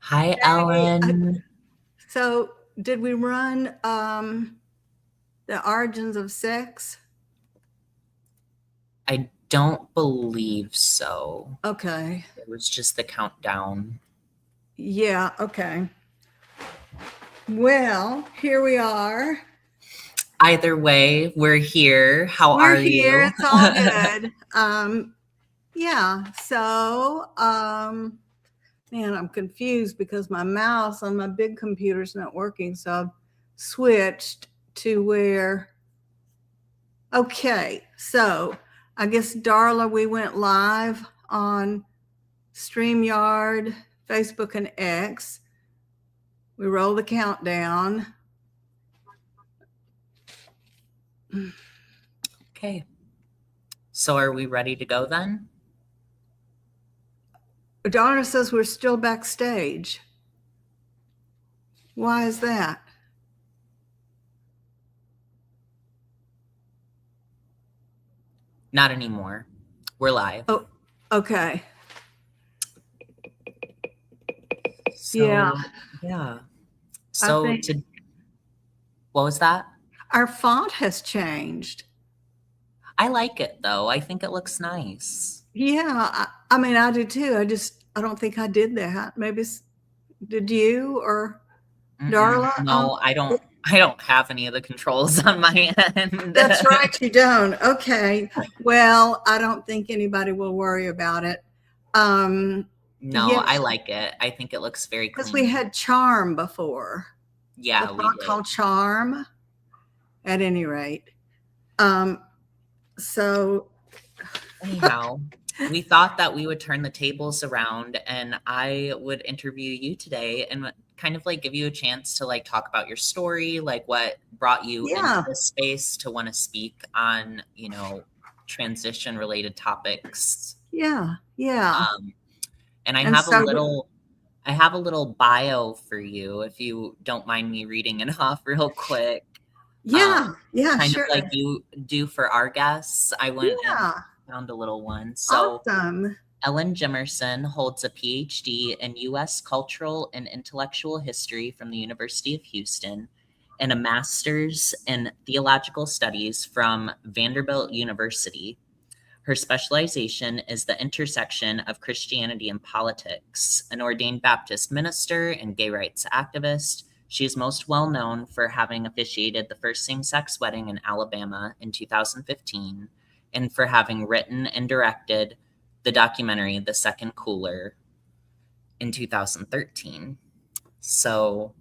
Hi, Hey, Ellen. so did we run the origins of sex? I don't believe so. Okay. It was just the countdown. Yeah, okay. Well, here we are. Either way, we're here. How We're are here. you? It's all good. Yeah, so man, I'm confused because my mouse on my big computer's not working, so I've switched to where okay, so I guess Darla, we went live on StreamYard, Facebook, and X. We roll the countdown. Okay. So are we ready to go then? Donna says we're still backstage. Why is that? Not anymore. We're live. Oh, okay. Yeah, Yeah. I So think to what was that? our font has changed. I like it though. I think it looks nice. Yeah, I mean, I do too. I don't think I did that. Maybe, did you or Darla? No, I don't have any of the controls on my end. That's right, you don't. Okay. Well, I don't think anybody will worry about it. No, Yeah, I like it. I think it looks very because we clean. had Charm before. The Yeah, we font did. called Charm, at any rate. Um, so, Anyhow, we thought that we would turn the tables around and I would interview you today and kind of like give you a chance to like talk about your story, like what brought you into yeah, this space to want to speak on, transition related topics. yeah, yeah. Um, and And so, I have a little bio for you if you don't mind me reading it off real quick. Um, yeah, yeah, kind of sure. like you do for our guests. I went and Yeah, found a little one. So awesome. Ellen Jimerson holds a PhD in U.S. Cultural and Intellectual History from the University of Houston and a master's in Theological Studies from Vanderbilt University. Her specialization is the intersection of Christianity and politics. An ordained Baptist minister and gay rights activist, she is most well known for having officiated the first same sex wedding in Alabama in 2015 and for having written and directed the documentary The Second Cooler in 2013. So,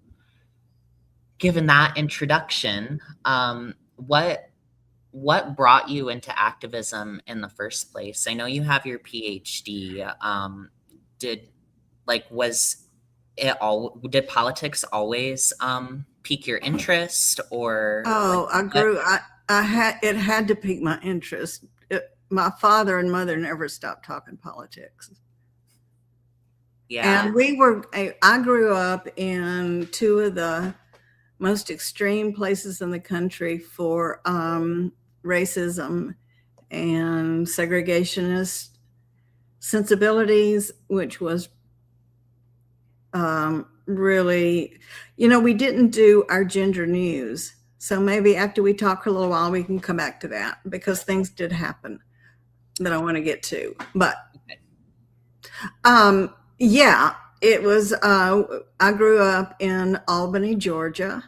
given that introduction, what brought you into activism in the first place? I know you have your PhD. Did was it all? Did politics always pique your interest, or like Oh, what? I had, it had to pique my interest. My father and mother never stopped talking politics. Yeah. And I grew up in two of the most extreme places in the country for racism and segregationist sensibilities, which was really, we didn't do our gender news. So maybe after we talk for a little while, we can come back to that because things did happen that I want to get to. But yeah, it was, I grew up in Albany, Georgia,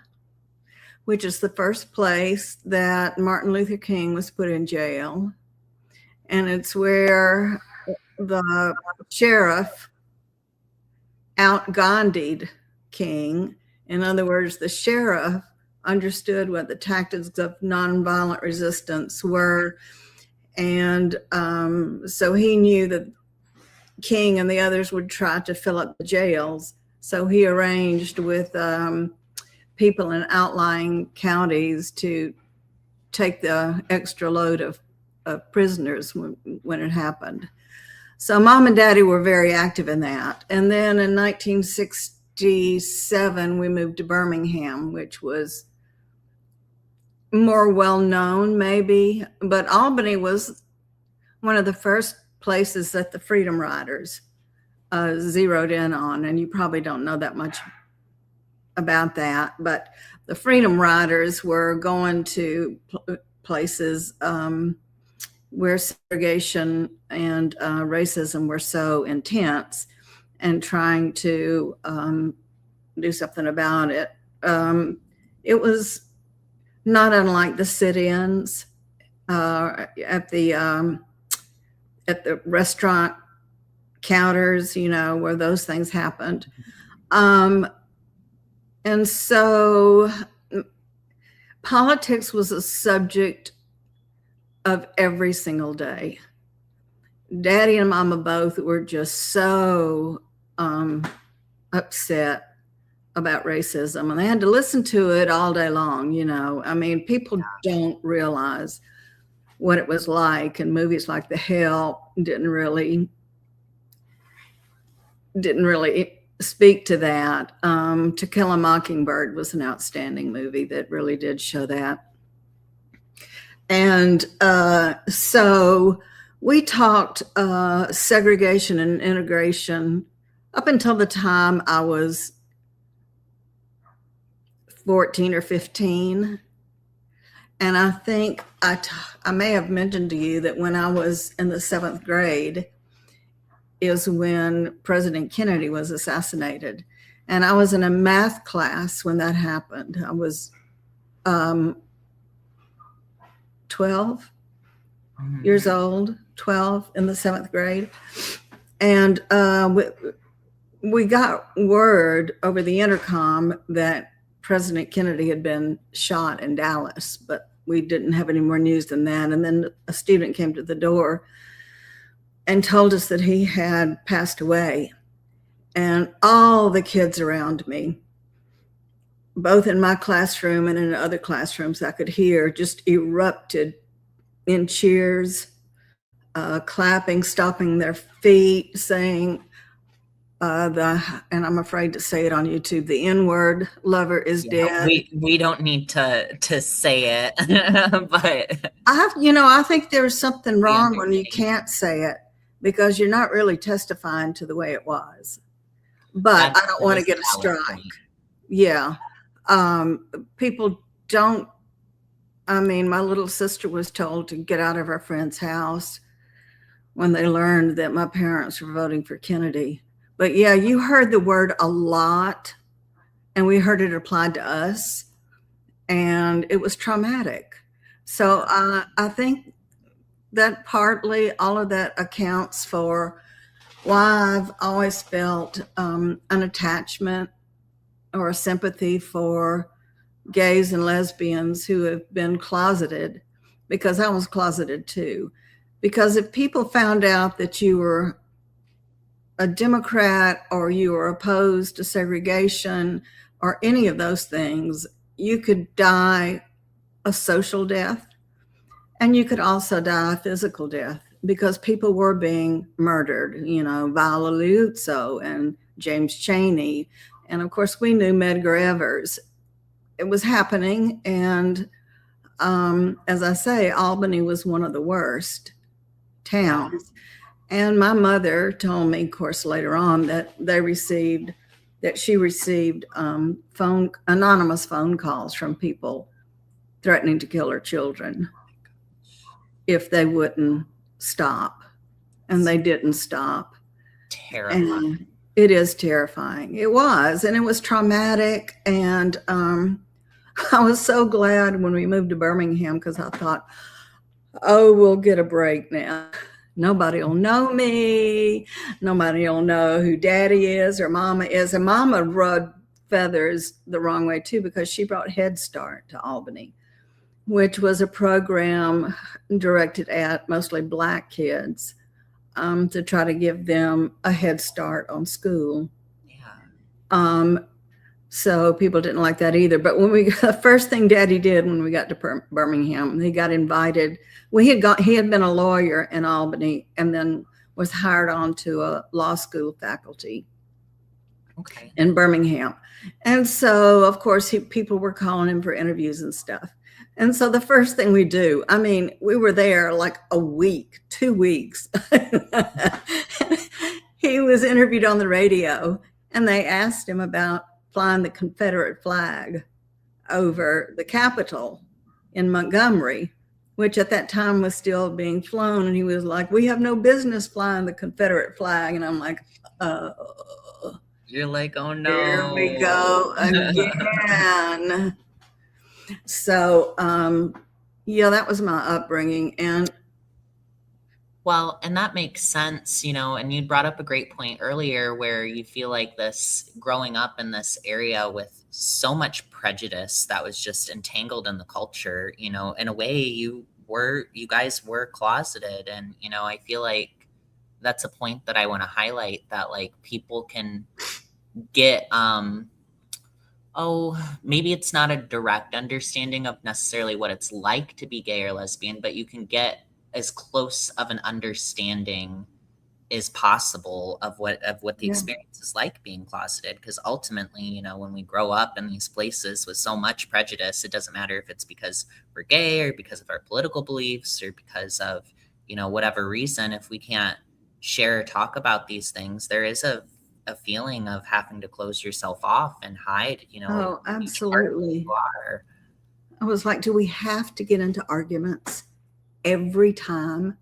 which is the first place that Martin Luther King was put in jail. And it's where the sheriff out Gandhi'd King. In other words, the sheriff understood what the tactics of nonviolent resistance were. And so he knew that King and the others would try to fill up the jails. So he arranged with people in outlying counties to take the extra load of prisoners when it happened. So mom and daddy were very active in that. And then in 1967, we moved to Birmingham, which was more well known, maybe. But Albany was one of the first places that the Freedom Riders zeroed in on, and you probably don't know that much about that, but the Freedom Riders were going to places where segregation and racism were so intense and trying to do something about it. It was not unlike the sit-ins at the restaurant counters, where those things happened. And so politics was a subject of every single day. Daddy and Mama both were just so upset about racism, and they had to listen to it all day long. I mean, people don't realize what it was like, and movies like The Help didn't really speak to that. To Kill a Mockingbird was an outstanding movie that really did show that. And so we talked segregation and integration up until the time I was 14 or 15. And I think I may have mentioned to you that when I was in the 7th grade is when President Kennedy was assassinated. And I was in a math class when that happened. I was 12 years old, 12 in the 7th grade. And we got word over the intercom that President Kennedy had been shot in Dallas, but we didn't have any more news than that. And then a student came to the door and told us that he had passed away. And all the kids around me, both in my classroom and in other classrooms I could hear, just erupted in cheers, clapping, stomping their feet, saying, and I'm afraid to say it on YouTube, the N-word, lover is dead. We don't need to say it, but I think there's something wrong when you can't say it, because you're not really testifying to the way it was. But I don't want to get a strike. Yeah. People don't, my little sister was told to get out of her friend's house when they learned that my parents were voting for Kennedy. But yeah, you heard the word a lot, and we heard it applied to us, and it was traumatic. So I think that partly all of that accounts for why I've always felt an attachment or a sympathy for gays and lesbians who have been closeted, because I was closeted too. Because if people found out that you were a Democrat or you were opposed to segregation or any of those things, you could die a social death, and you could also die a physical death, because people were being murdered, Viola Liuzzo and James Chaney. And of course, we knew Medgar Evers. It was happening. And as I say, Albany was one of the worst towns. And my mother told me, of course, later on that she received anonymous phone calls from people threatening to kill her children if they wouldn't stop. And they didn't stop. Terrifying. And it is terrifying. It was, and it was traumatic. And I was so glad when we moved to Birmingham, because I thought, oh, we'll get a break now. Nobody will know me. Nobody will know who Daddy is or Mama is. And Mama rubbed feathers the wrong way too, because she brought Head Start to Albany, which was a program directed at mostly Black kids to try to give them a head start on school. Yeah. So people didn't like that either. But the first thing Daddy did when we got to Birmingham, he got invited. He had been a lawyer in Albany and then was hired on to a law school faculty in Birmingham. And so, of course, people were calling him for interviews and stuff. And so the first thing we do, we were there like a week, 2 weeks. he was interviewed on the radio, and they asked him about flying the Confederate flag over the Capitol in Montgomery, which at that time was still being flown. And he was like, "We have no business flying the Confederate flag." And I'm like, you're like, oh no. Here we go again. So, yeah, that was my upbringing. And well, and that makes sense, and you brought up a great point earlier where you feel like this growing up in this area with so much prejudice that was just entangled in the culture, in a way you guys were closeted. And, I feel like that's a point that I want to highlight, that like people can get, maybe it's not a direct understanding of necessarily what it's like to be gay or lesbian, but you can get as close of an understanding as possible of what the experience is like being closeted. Because ultimately, when we grow up in these places with so much prejudice, it doesn't matter if it's because we're gay or because of our political beliefs or because of, whatever reason, if we can't share or talk about these things, there is a feeling of having to close yourself off and hide, oh, absolutely. I was like, do we have to get into arguments every time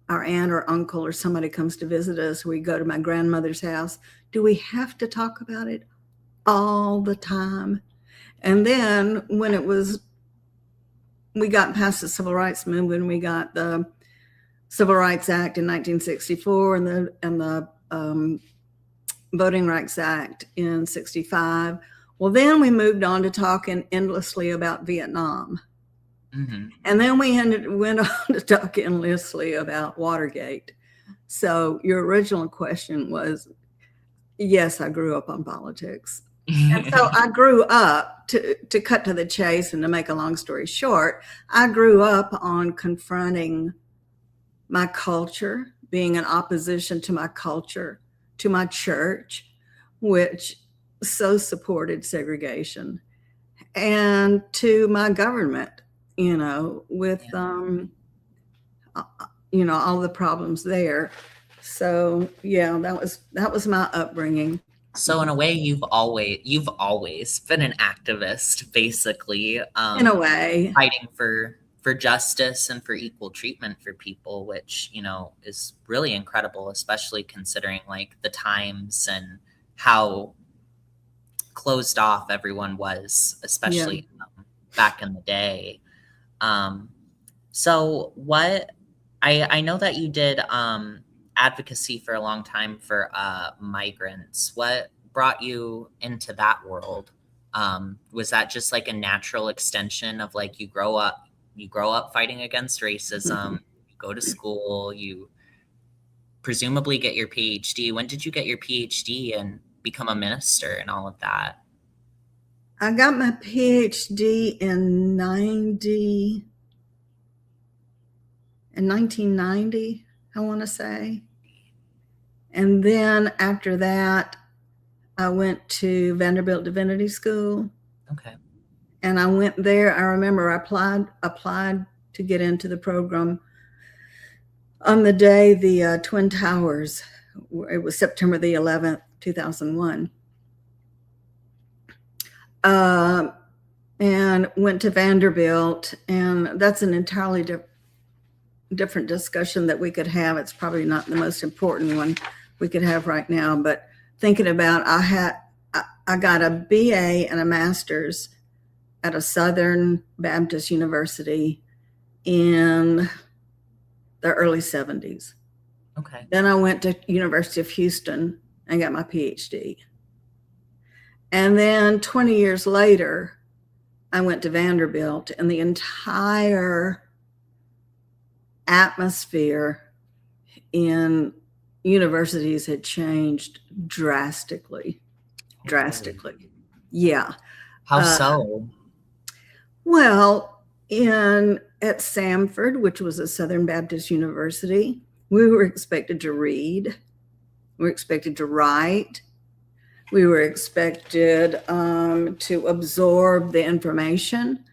our aunt or uncle or somebody comes to visit us? We go to my grandmother's house. Do we have to talk about it all the time? And then when we got past the civil rights movement, we got the Civil Rights Act in 1964 and the Voting Rights Act in 65. Well, then we moved on to talking endlessly about Vietnam. Mm-hmm. And then we went on to talk endlessly about Watergate. So your original question was, yes, I grew up on politics. And so I grew up, to cut to the chase and to make a long story short, I grew up on confronting my culture, being in opposition to my culture, to my church, which so supported segregation, and to my government, with, all the problems there. So, yeah, that was my upbringing. So in a way, you've always been an activist, basically. In a way, fighting for justice and for equal treatment for people, which, is really incredible, especially considering like the times and how closed off everyone was, especially back in the day. So what, I know that you did advocacy for a long time for migrants. What brought you into that world? Was that just like a natural extension of like you grow up fighting against racism, you go to school, you presumably get your PhD. When did you get your PhD and become a minister and all of that? I got my PhD in 1990, I want to say. And then after that, I went to Vanderbilt Divinity School. Okay. And I went there. I remember I applied to get into the program on the day the Twin Towers, it was September the 11th, 2001. And went to Vanderbilt, and that's an entirely different discussion that we could have. It's probably not the most important one we could have right now, but thinking about, I got a BA and a master's at a Southern Baptist University in the early 70s. Okay. Then I went to University of Houston and got my PhD. And then 20 years later, I went to Vanderbilt, and the entire atmosphere in universities had changed drastically. Yeah. How so? Well, at Samford, which was a Southern Baptist University, we were expected to read. We were expected to write. We were expected to absorb the information.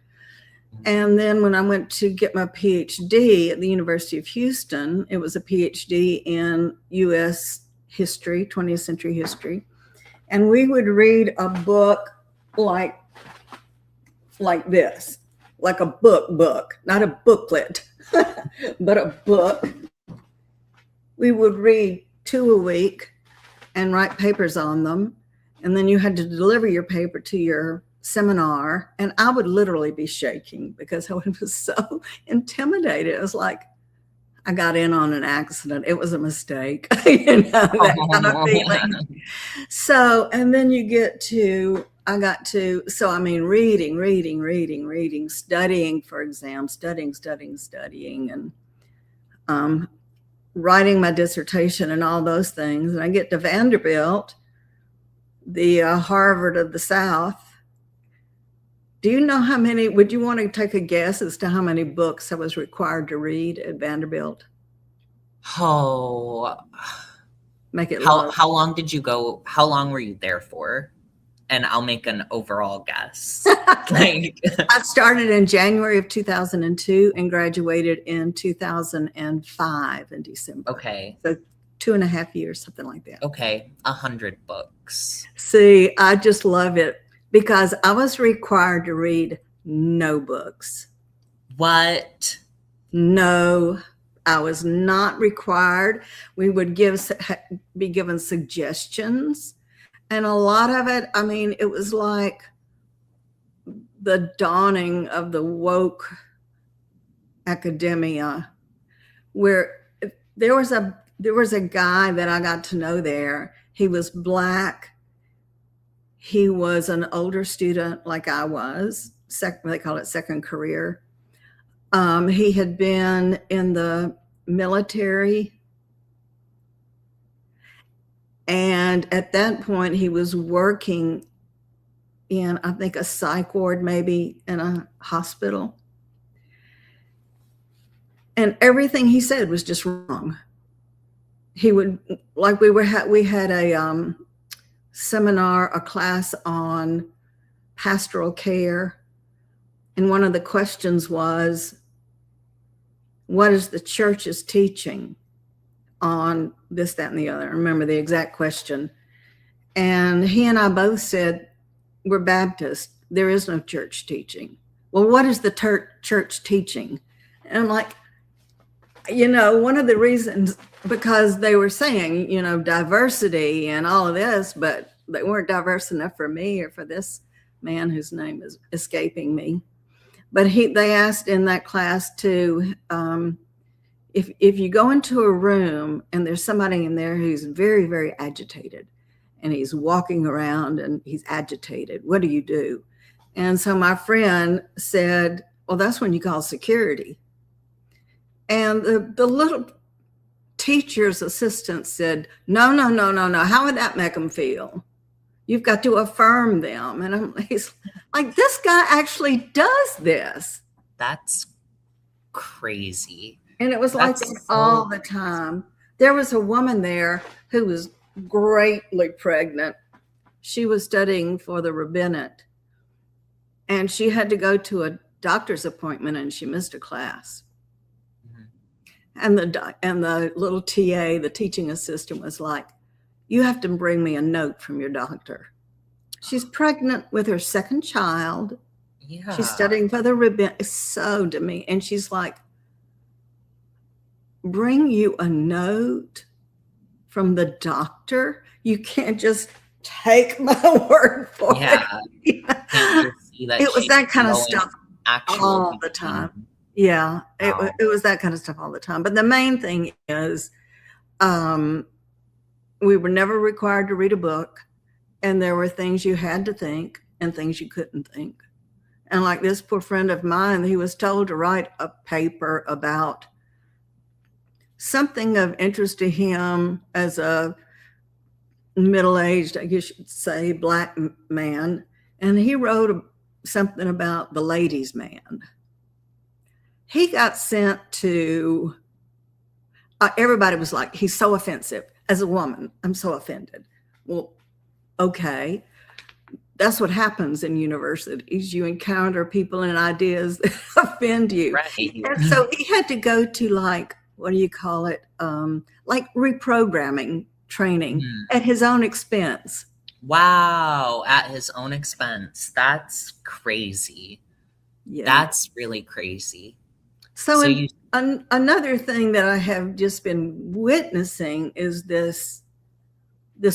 And then when I went to get my PhD at the University of Houston, it was a PhD in U.S. history, 20th century history. And we would read a book like this, like a book, not a booklet, but a book. We would read 2 a week and write papers on them. And then you had to deliver your paper to your seminar. And I would literally be shaking because I was so intimidated. It was like I got in on an accident. It was a mistake, that kind of feeling. So, and then you get to, reading, studying for exams, studying, and writing my dissertation and all those things. And I get to Vanderbilt, the Harvard of the South. Do you know how many, would you want to take a guess as to how many books I was required to read at Vanderbilt? Oh, Make it how long did you go? How long were you there for? And I'll make an overall guess. I started in January of 2002 and graduated in 2005 in December. Okay. So 2.5 years, something like that. Okay. 100 books. See, I just love it because I was required to read no books. What? No, I was not required. We would be given suggestions. And a lot of it, I mean, it was like the dawning of the woke academia, where there was a guy that I got to know there. He was Black. He was an older student like I was. They call it second career. He had been in the military. And at that point, he was working in, I think, a psych ward, maybe in a hospital. And everything he said was just wrong. He would, like we had a seminar, a class on pastoral care. And one of the questions was, what is the church's teaching on this, that, and the other? I remember the exact question. And he and I both said, we're Baptist. There is no church teaching. Well, what is the church teaching? And I'm like, one of the reasons, because they were saying, diversity and all of this, but they weren't diverse enough for me or for this man whose name is escaping me. But they asked in that class too, if you go into a room and there's somebody in there who's very, very agitated and he's walking around and he's agitated, what do you do? And so my friend said, well, that's when you call security. And the little teacher's assistant said, no. How would that make them feel? You've got to affirm them. And he's like, this guy actually does this. That's crazy. And it was like this all the time. There was a woman there who was greatly pregnant. She was studying for the rabbinate. And she had to go to a doctor's appointment and she missed a class. And the little TA, the teaching assistant, was like, you have to bring me a note from your doctor. She's pregnant with her second child. Yeah. She's studying for the rabbinate. It's so to me. And she's like, bring you a note from the doctor? You can't just take my word for it. It was that kind of stuff all the time. Yeah, it was that kind of stuff all the time. But the main thing is we were never required to read a book, and there were things you had to think and things you couldn't think. And like this poor friend of mine, he was told to write a paper about something of interest to him as a middle-aged, I guess you'd say, Black man. And he wrote something about the ladies' man. He got sent to, everybody was like, he's so offensive. As a woman, I'm so offended. Well, okay. That's what happens in universities. You encounter people and ideas that offend you. Right. And so he had to go to like, what do you call it? Like reprogramming training at his own expense. Wow, at his own expense. That's crazy. Yeah. That's really crazy. So another thing that I have just been witnessing is this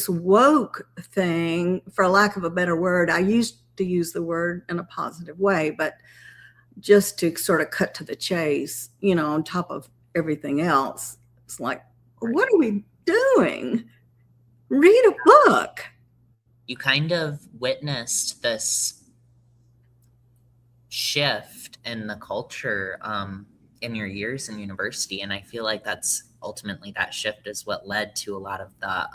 woke thing, for lack of a better word. I used to use the word in a positive way, but just to sort of cut to the chase, on top of everything else, it's like, what are we doing? Read a book. You kind of witnessed this shift in the culture in your years in university, and I feel like that's ultimately, that shift is what led to a lot of the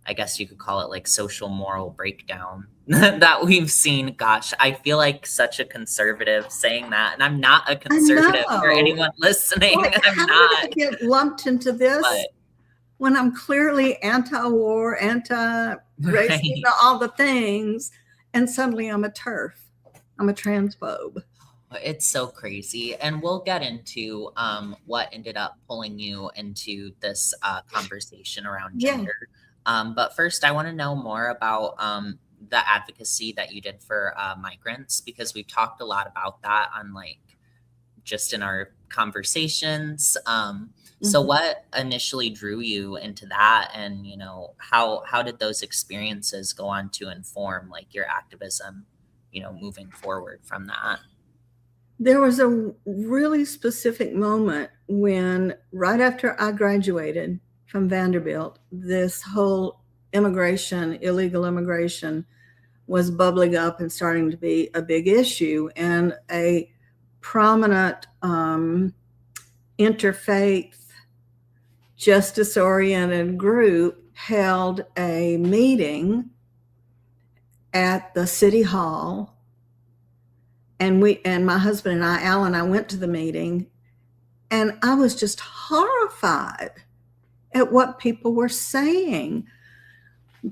I guess you could call it like social moral breakdown that we've seen. Gosh, I feel like such a conservative saying that, and I'm not a conservative for anyone listening. Like, I'm how not. did I get lumped into this when I'm clearly anti-war, anti-racism, all the things, and suddenly I'm a TERF. I'm a transphobe. It's so crazy. And we'll get into what ended up pulling you into this conversation around gender. But first, I want to know more about the advocacy that you did for migrants, because we've talked a lot about that on just in our conversations. So what initially drew you into that, and how did those experiences go on to inform your activism, moving forward from that? There was a really specific moment when, right after I graduated from Vanderbilt, this whole illegal immigration was bubbling up and starting to be a big issue. And a prominent interfaith, justice-oriented group held a meeting at the city hall. And my husband and I, Al and I, went to the meeting, and I was just horrified at what people were saying.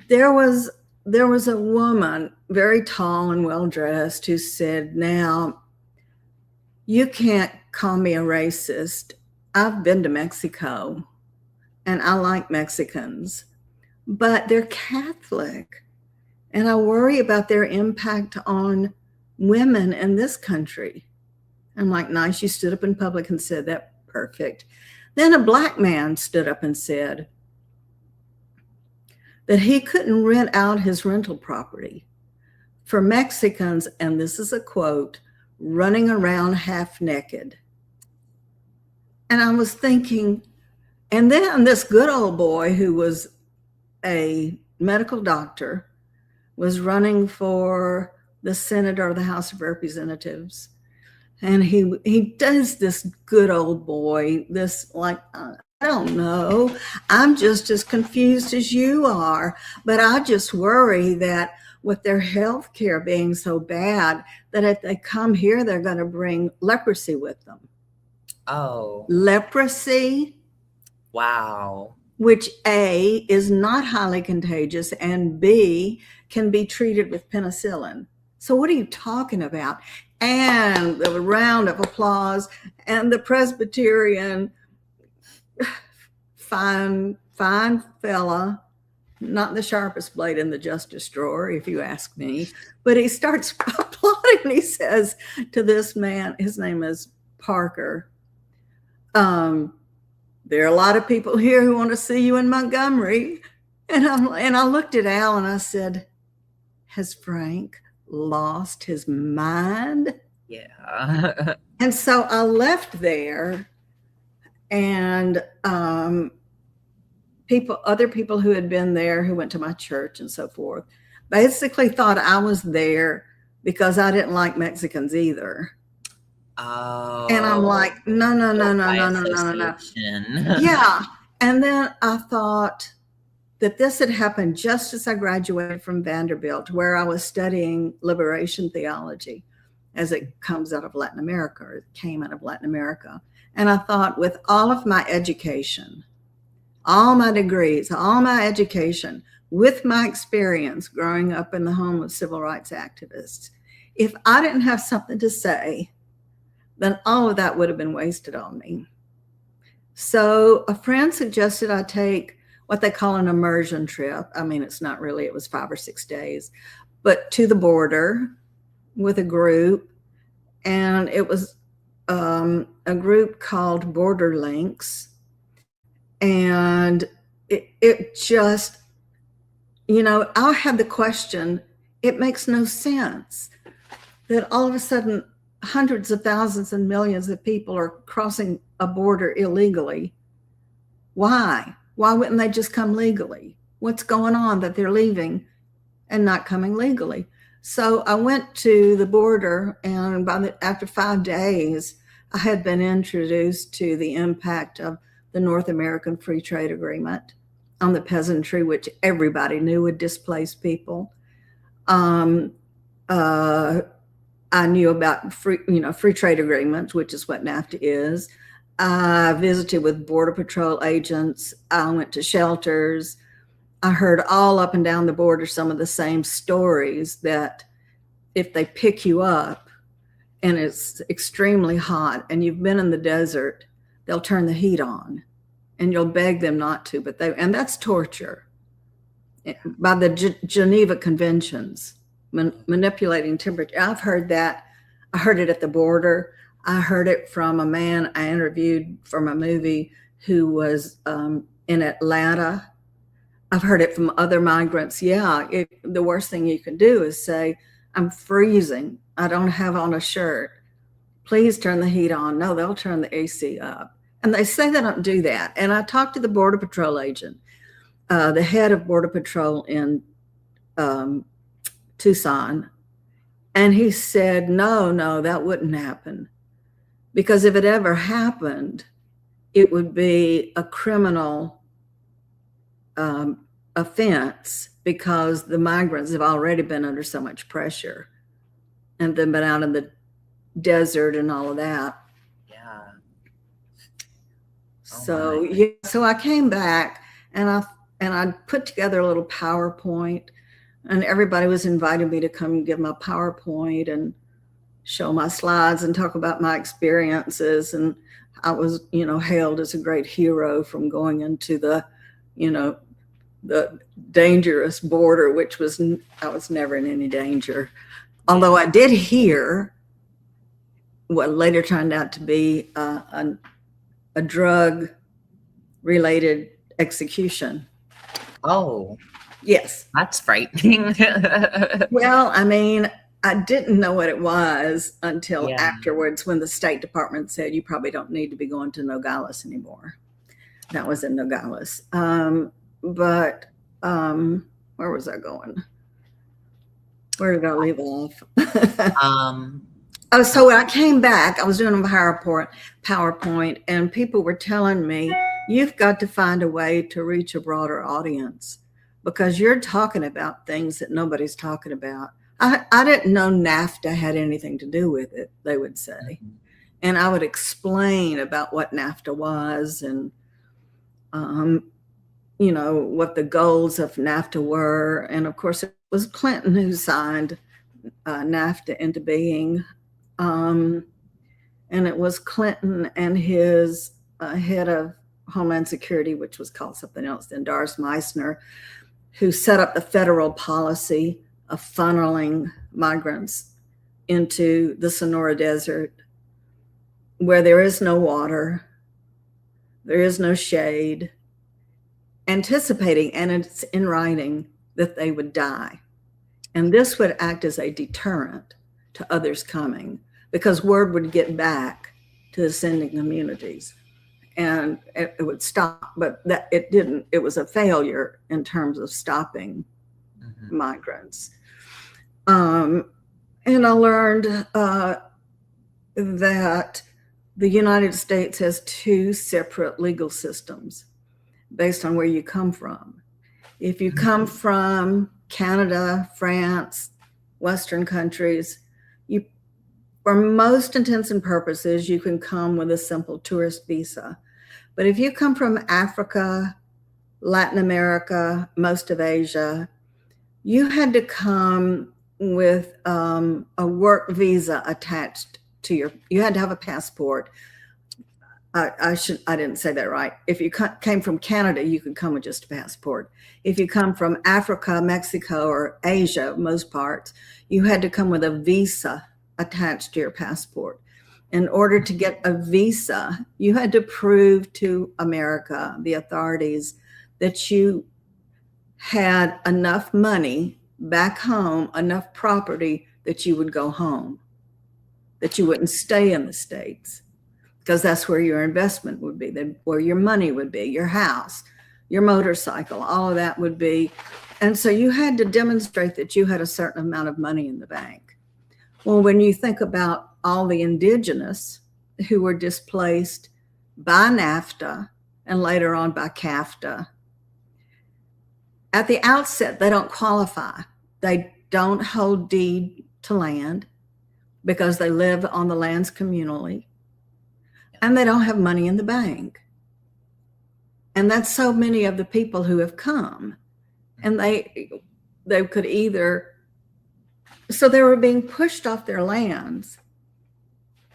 There was a woman, very tall and well-dressed, who said, "Now, you can't call me a racist. I've been to Mexico, and I like Mexicans, but they're Catholic, and I worry about their impact on women in this country." I'm like, nice, you stood up in public and said that. Perfect. Then a Black man stood up and said that he couldn't rent out his rental property for Mexicans, and this is a quote, "running around half naked." And I was thinking, and then this good old boy who was a medical doctor was running for the Senate or the House of Representatives. And he does this good old boy, this I don't know, I'm just as confused as you are, but I just worry that with their health care being so bad, that if they come here, they're going to bring leprosy with them. Oh. Leprosy. Wow. Which A, is not highly contagious, and B, can be treated with penicillin. So what are you talking about? And the round of applause, and the Presbyterian, fine fella, not the sharpest blade in the justice drawer, if you ask me, but he starts applauding, and he says to this man, his name is Parker, "There are a lot of people here who want to see you in Montgomery." And I looked at Al and I said, "Has Frank lost his mind?" Yeah. And so I left there, and other people who had been there, who went to my church and so forth, basically thought I was there because I didn't like Mexicans either. Oh. And I'm like, no. Yeah. And then I thought that this had happened just as I graduated from Vanderbilt, where I was studying liberation theology as it comes out of Latin America, or it came out of Latin America. And I thought, with all of my education, all my degrees, all my education, with my experience growing up in the home of civil rights activists, if I didn't have something to say, then all of that would have been wasted on me. So a friend suggested I take what they call an immersion trip. I mean, it's not really, it was 5 or 6 days, but to the border with a group. And it was a group called Border Links. And it just, you know, I had the question, it makes no sense that all of a sudden hundreds of thousands and millions of people are crossing a border illegally. Why? Why wouldn't they just come legally? What's going on that they're leaving and not coming legally? So I went to the border, and after 5 days, I had been introduced to the impact of the North American Free Trade Agreement on the peasantry, which everybody knew would displace people. I knew about free trade agreements, which is what NAFTA is. I visited with Border Patrol agents. I went to shelters. I heard all up and down the border some of the same stories, that if they pick you up and it's extremely hot and you've been in the desert, they'll turn the heat on and you'll beg them not to, and that's torture by the Geneva Conventions, manipulating temperature. I've heard that. I heard it at the border. I heard it from a man I interviewed from a movie who was in Atlanta. I've heard it from other migrants. Yeah, the worst thing you can do is say, I'm freezing. I don't have on a shirt. Please turn the heat on. No, they'll turn the AC up. And they say they don't do that. And I talked to the Border Patrol agent, the head of Border Patrol in Tucson. And he said, no, that wouldn't happen. Because if it ever happened, it would be a criminal offense, because the migrants have already been under so much pressure and then been out in the desert and all of that. Yeah. So I came back and I put together a little PowerPoint, and everybody was inviting me to come give my PowerPoint and show my slides and talk about my experiences. And I was, hailed as a great hero from going into the dangerous border, which I was never in any danger. Although I did hear what later turned out to be a drug-related execution. Oh. Yes. That's frightening. Well, I mean, I didn't know what it was until afterwards, when the State Department said, you probably don't need to be going to Nogales anymore. That was in Nogales. But where was I going? Where did I leave off? So when I came back, I was doing a PowerPoint, and people were telling me, you've got to find a way to reach a broader audience, because you're talking about things that nobody's talking about. I didn't know NAFTA had anything to do with it, they would say. Mm-hmm. And I would explain about what NAFTA was and, what the goals of NAFTA were. And of course, it was Clinton who signed NAFTA into being. And it was Clinton and his head of Homeland Security, which was called something else then, Doris Meissner, who set up the federal policy of funneling migrants into the Sonora Desert, where there is no water, there is no shade, anticipating, and it's in writing, that they would die. And this would act as a deterrent to others coming, because word would get back to the sending communities and it would stop. But that it didn't. It was a failure in terms of stopping migrants. And I learned that the United States has 2 separate legal systems based on where you come from. If you come from Canada, France, Western countries, for most intents and purposes, you can come with a simple tourist visa. But if you come from Africa, Latin America, most of Asia, you had to come with a work visa attached to you had to have a passport I didn't say that right. If you came from Canada, you could come with just a passport. If you come from Africa, Mexico, or Asia, most parts, you had to come with a visa attached to your passport. In order to get a visa, you had to prove to America, the authorities, that you had enough money back home, enough property that you would go home, that you wouldn't stay in the States, because that's where your investment would be, where your money would be, your house, your motorcycle, all of that would be. And so you had to demonstrate that you had a certain amount of money in the bank. Well, when you think about all the indigenous who were displaced by NAFTA and later on by CAFTA, at the outset, they don't qualify. They don't hold deed to land because they live on the lands communally, and they don't have money in the bank. And that's so many of the people who have come, and they could either, so they were being pushed off their lands.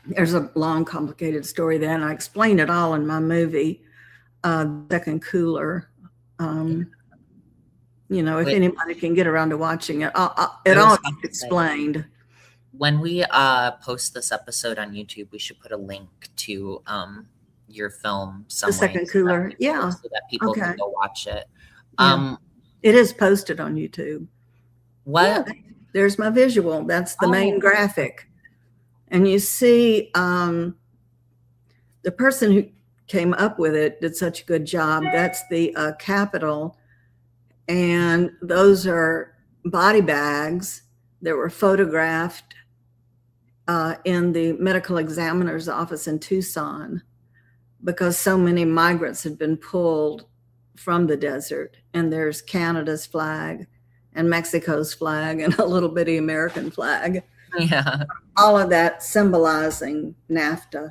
There's a long, complicated story there, and I explain it all in my movie, Second Cooler. If anybody can get around to watching it, it all explained. When we post this episode on YouTube, we should put a link to your film somewhere. The Second Cooler, yeah. So that people can go watch it. Yeah. It is posted on YouTube. What? Yeah, there's my visual. That's the main graphic. And you see the person who came up with it did such a good job. That's the Capitol. And those are body bags that were photographed in the medical examiner's office in Tucson, because so many migrants had been pulled from the desert. And there's Canada's flag and Mexico's flag and a little bitty American flag. Yeah. All of that symbolizing NAFTA.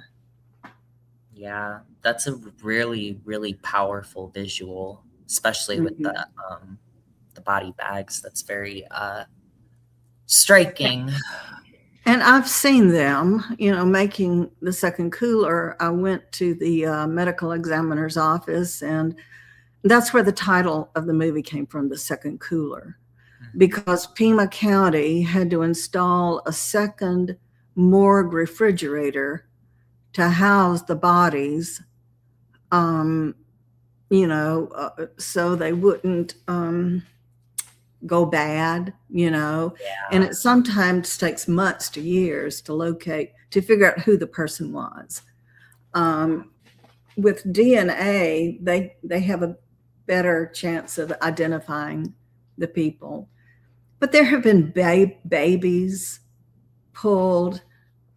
Yeah, that's a really, really powerful visual, especially with the body bags. That's very striking. And I've seen them, making the Second Cooler. I went to the medical examiner's office, and that's where the title of the movie came from, The Second Cooler, because Pima County had to install a second morgue refrigerator to house the bodies, so they wouldn't go bad, and it sometimes takes months to years to figure out who the person was. With DNA, they have a better chance of identifying the people. But there have been babies pulled.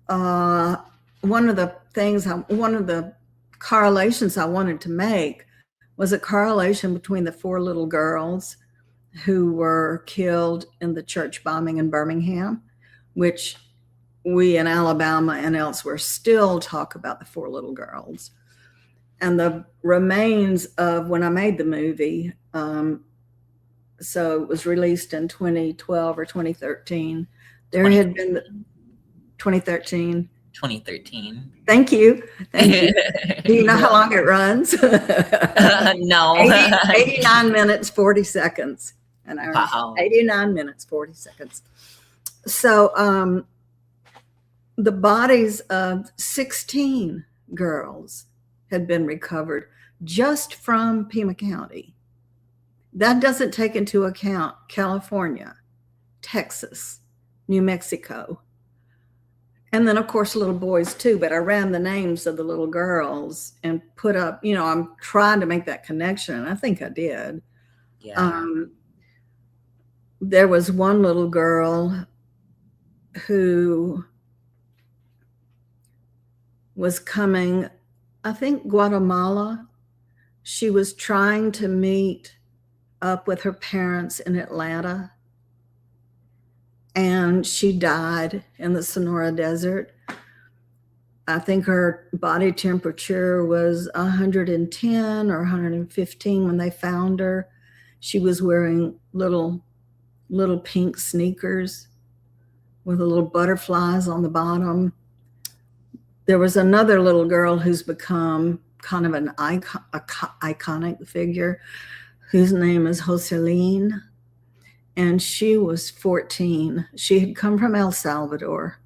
One of the correlations I wanted to make was a correlation between the 4 little girls who were killed in the church bombing in Birmingham, which we in Alabama and elsewhere still talk about the 4 little girls. And the remains of, when I made the movie, so it was released in 2012 or 2013. There had been 2013. 2013. Thank you. Do you know how long it runs? No. 89 minutes, 40 seconds. An hour. Wow. 89 minutes, 40 seconds. So the bodies of 16 girls had been recovered just from Pima County. That doesn't take into account California, Texas, New Mexico, and then, of course, little boys too. But I ran the names of the little girls and put up, I'm trying to make that connection. And I think I did. Yeah. There was one little girl who was coming, I think, Guatemala. She was trying to meet up with her parents in Atlanta, and she died in the Sonora Desert. I think her body temperature was 110 or 115 when they found her. She was wearing little pink sneakers with the little butterflies on the bottom. there was another little girl who's become kind of an iconic figure, whose name is Joseline, and she was 14. She had come from El Salvador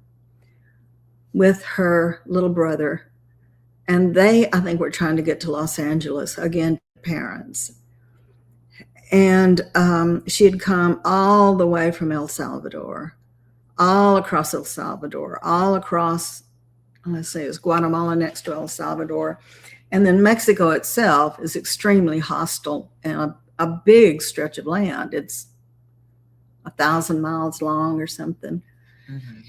with her little brother, and they, I think, were trying to get to Los Angeles, again, parents. And she had come all the way from El Salvador, all across El Salvador, all across, let's say it's Guatemala next to El Salvador. And then Mexico itself is extremely hostile and a big stretch of land. It's 1,000 miles long or something. Mm-hmm.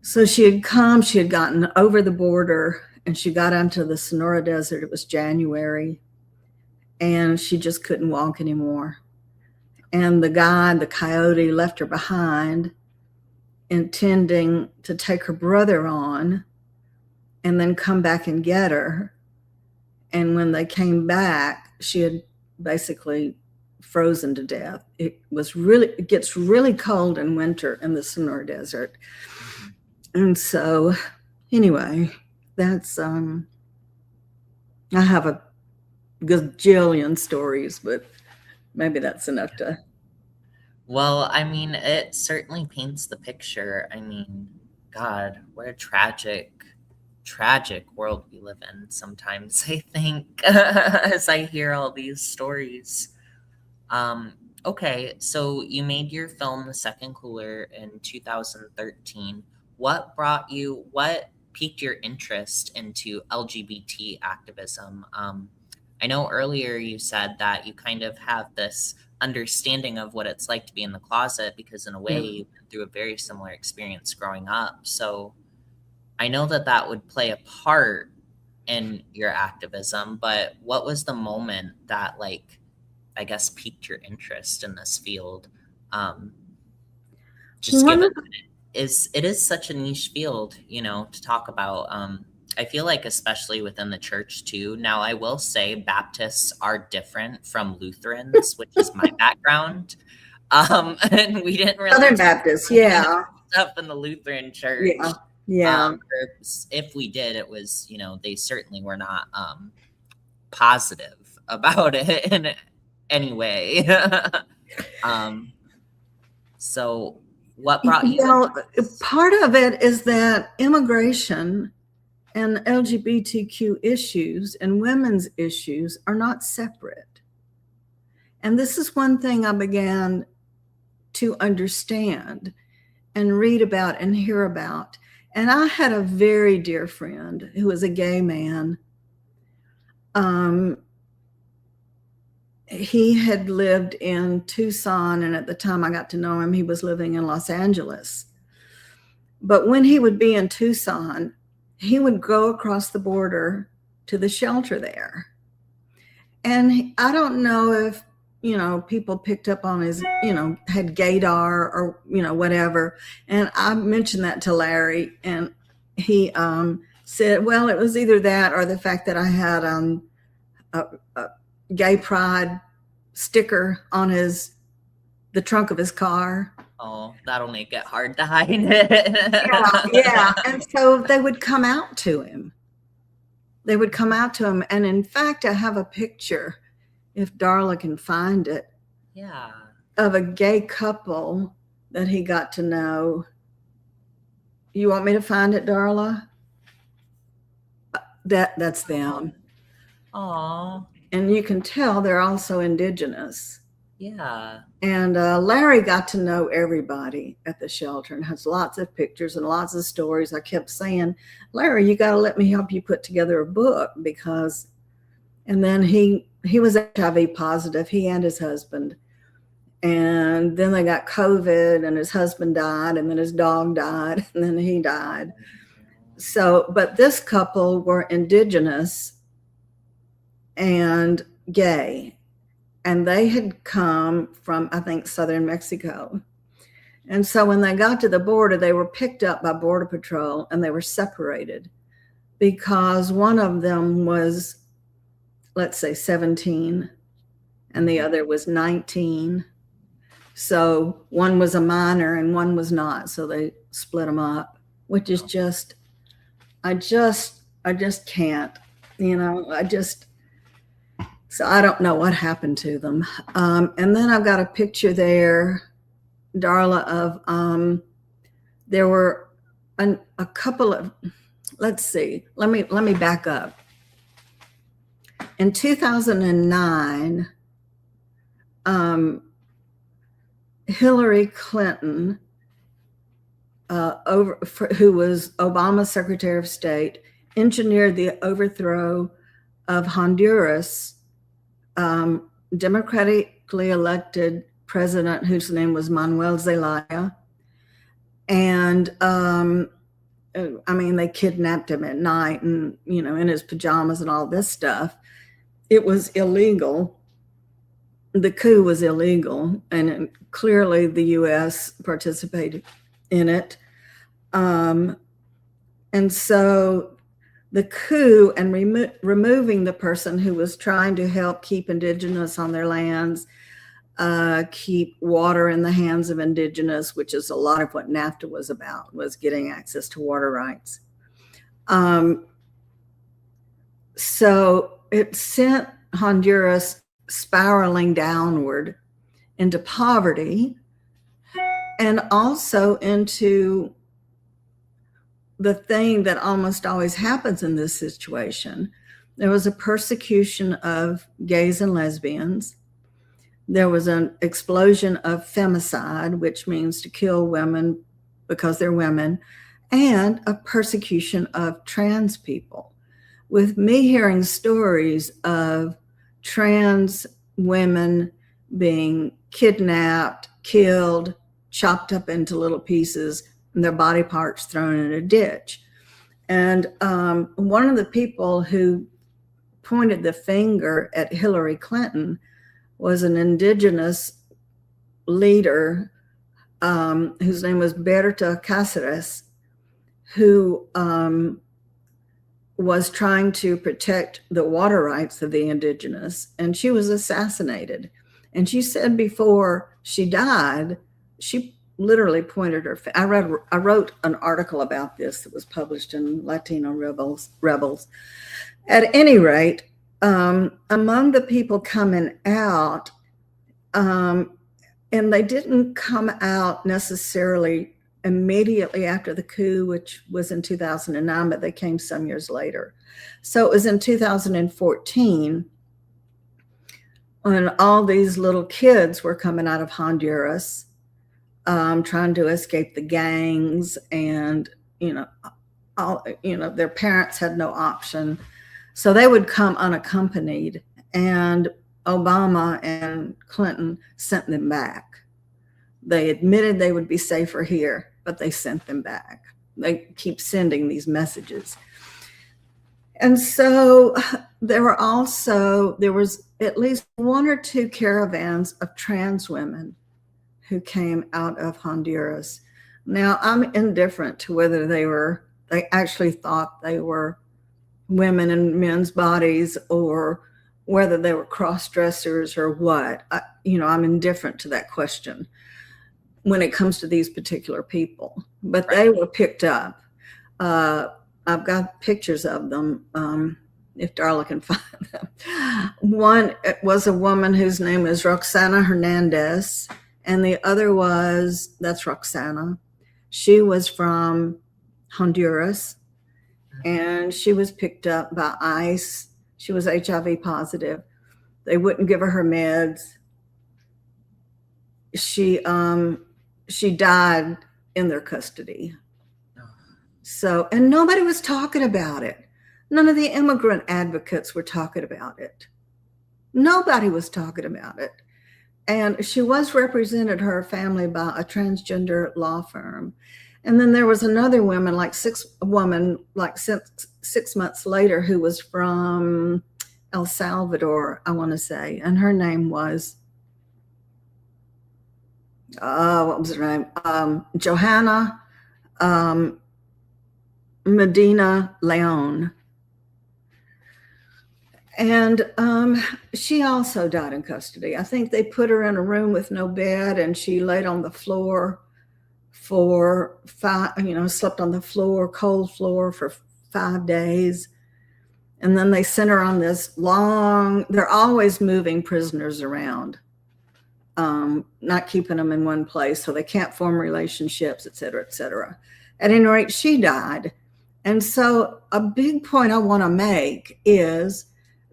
So she had come, she had gotten over the border, and she got onto the Sonora Desert. It was January, and she just couldn't walk anymore. And the guy, the coyote, left her behind, intending to take her brother on and then come back and get her. And when they came back, she had basically frozen to death. It gets really cold in winter in the Sonora Desert. And so anyway, that's, I have a gajillion stories, but maybe that's enough to. Well, I mean, it certainly paints the picture. I mean, God, what a tragic world we live in sometimes, I think, as I hear all these stories. Okay, so you made your film The Second Cooler in 2013. What piqued your interest into LGBT activism? I know earlier you said that you kind of have this understanding of what it's like to be in the closet because in a way you went through a very similar experience growing up. So I know that would play a part in your activism, but what was the moment that, like, I guess, piqued your interest in this field? Just given it is such a niche field, to talk about. I feel like especially within the church too. Now, I will say Baptists are different from Lutherans, which is my background. And we didn't really Southern Baptists, yeah, stuff in the Lutheran church. Yeah. If we did, it was, they certainly were not positive about it in any way. So what brought you? Well, part of it is that immigration and LGBTQ issues and women's issues are not separate. And this is one thing I began to understand and read about and hear about. And I had a very dear friend who was a gay man. He had lived in Tucson, and at the time I got to know him, he was living in Los Angeles. But when he would be in Tucson, he would go across the border to the shelter there. And I don't know if, people picked up on his, had gaydar or, whatever. And I mentioned that to Larry, and he said, well, it was either that or the fact that I had a gay pride sticker on the trunk of his car. Oh, that'll make it hard to hide it. Yeah. And so they would come out to him. And in fact, I have a picture, if Darla can find it, of a gay couple that he got to know. You want me to find it, Darla? That's them. Aww. And you can tell they're also indigenous. Yeah. And Larry got to know everybody at the shelter and has lots of pictures and lots of stories. I kept saying, Larry, you got to let me help you put together a book because, and then he was HIV positive, he and his husband. And then they got COVID and his husband died and then his dog died and then he died. So, but this couple were indigenous and gay. And they had come from, I think, southern Mexico. And so when they got to the border, they were picked up by Border Patrol and they were separated because one of them was, let's say, 17 and the other was 19. So one was a minor and one was not. So they split them up, which is just, I just can't, so I don't know what happened to them. And then I've got a picture there, Darla, of there were a couple of, let's see, let me back up. In 2009, Hillary Clinton, who was Obama's Secretary of State, engineered the overthrow of Honduras, democratically elected president whose name was Manuel Zelaya. And they kidnapped him at night and, in his pajamas and all this stuff. It was illegal. The coup was illegal, and clearly the U.S. participated in it. And so the coup and removing the person who was trying to help keep indigenous on their lands, keep water in the hands of indigenous, which is a lot of what NAFTA was about, was getting access to water rights. So it sent Honduras spiraling downward into poverty, and also into the thing that almost always happens in this situation. There was a persecution of gays and lesbians. There was an explosion of femicide, which means to kill women because they're women, and a persecution of trans people. With me hearing stories of trans women being kidnapped, killed, chopped up into little pieces, and their body parts thrown in a ditch. And one of the people who pointed the finger at Hillary Clinton was an indigenous leader whose name was Berta Cáceres, who was trying to protect the water rights of the indigenous, and she was assassinated. And she said before she died, she literally pointed her. I wrote an article about this that was published in Latino Rebels. At any rate, among the people coming out, and they didn't come out necessarily immediately after the coup, which was in 2009, but they came some years later. So it was in 2014 when all these little kids were coming out of Honduras, trying to escape the gangs, and their parents had no option, so they would come unaccompanied, and Obama and Clinton sent them back. They admitted they would be safer here, but they sent them back. They keep sending these messages. And so there was at least one or two caravans of trans women who came out of Honduras. Now, I'm indifferent to whether they actually thought they were women in men's bodies, or whether they were cross-dressers or what. I'm indifferent to that question when it comes to these particular people. But they were picked up. I've got pictures of them, if Darla can find them. One was a woman whose name is Roxana Hernandez, and the other that's Roxana. She was from Honduras, and she was picked up by ICE. She was HIV positive. They wouldn't give her meds. She died in their custody. So, and nobody was talking about it. None of the immigrant advocates were talking about it. Nobody was talking about it. And she was represented, her family, by a transgender law firm. And then there was another woman, like 6 months later, who was from El Salvador, I want to say. And her name was, what was her name? Johanna Medina Leon. And she also died in custody. I think they put her in a room with no bed, and she laid on the floor slept on the floor, cold floor, for 5 days. And then they sent her on this long, they're always moving prisoners around, not keeping them in one place so they can't form relationships, et cetera, et cetera. At any rate, she died. And so a big point I want to make is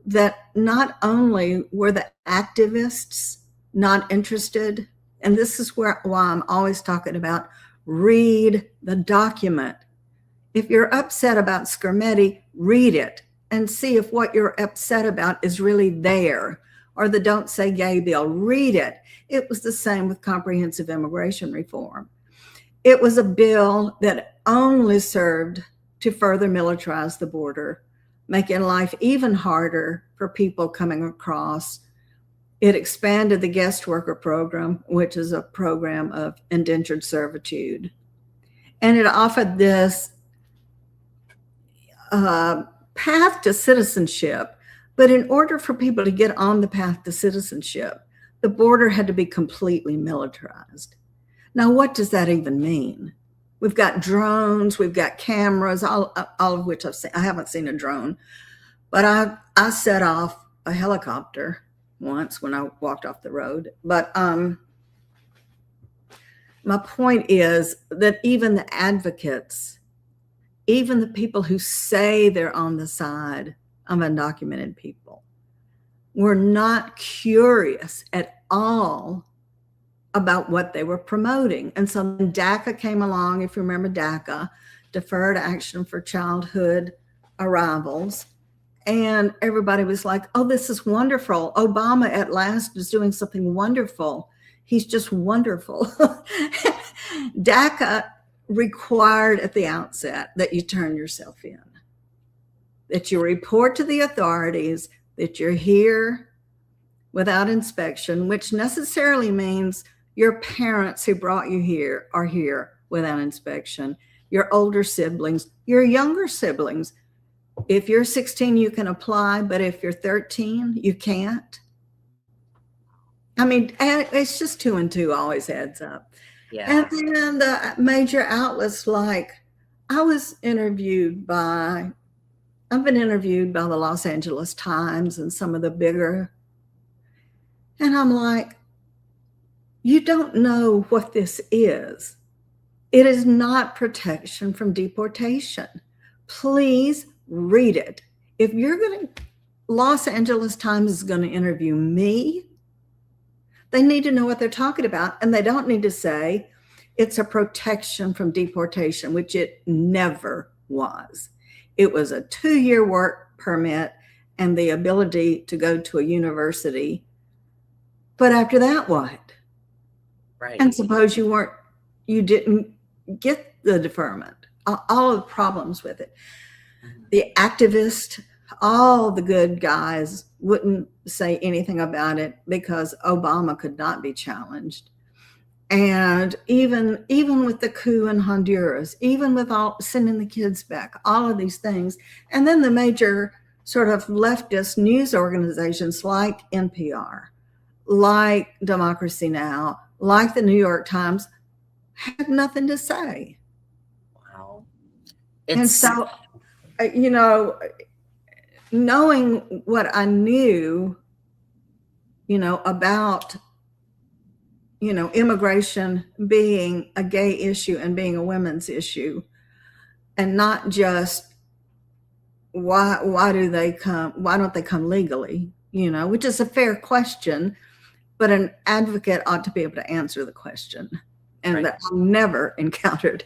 that not only were the activists not interested, and this is why I'm always talking about read the document. If you're upset about Skermeti, read it and see if what you're upset about is really there, or the Don't Say Gay bill. Read it. It was the same with comprehensive immigration reform. It was a bill that only served to further militarize the border, making life even harder for people coming across. It expanded the guest worker program, which is a program of indentured servitude. And it offered this path to citizenship. But in order for people to get on the path to citizenship, the border had to be completely militarized. Now, what does that even mean? We've got drones, we've got cameras, all of which I've seen. I haven't seen a drone, but I set off a helicopter once when I walked off the road. But my point is that even the advocates, even the people who say they're on the side of undocumented people, were not curious at all about what they were promoting. And so DACA came along, if you remember DACA, Deferred Action for Childhood Arrivals. And everybody was like, oh, this is wonderful. Obama at last is doing something wonderful. He's just wonderful. DACA required at the outset that you turn yourself in, that you report to the authorities that you're here without inspection, which necessarily means your parents who brought you here are here without inspection, your older siblings, your younger siblings. If you're 16, you can apply, but if you're 13, you can't. I mean, it's just 2 and 2 always adds up. Yeah. And then the major outlets, like I've been interviewed by the Los Angeles Times and some of the bigger, and I'm like, you don't know what this is. It is not protection from deportation. Please read it. If you're Los Angeles Times is going to interview me, they need to know what they're talking about, and they don't need to say it's a protection from deportation, which it never was. It was a 2-year work permit and the ability to go to a university. But after that, what? Right. And suppose you didn't get the deferment, all of the problems with it. The activists, all the good guys wouldn't say anything about it because Obama could not be challenged. And even with the coup in Honduras, even with all sending the kids back, all of these things. And then the major sort of leftist news organizations like NPR, like Democracy Now!, like the New York Times, had nothing to say. Wow. And so, you know, knowing what I knew, you know, about, you know, immigration being a gay issue and being a women's issue, and not just why don't they come legally, you know, which is a fair question, but an advocate ought to be able to answer the question. And right. That I've never encountered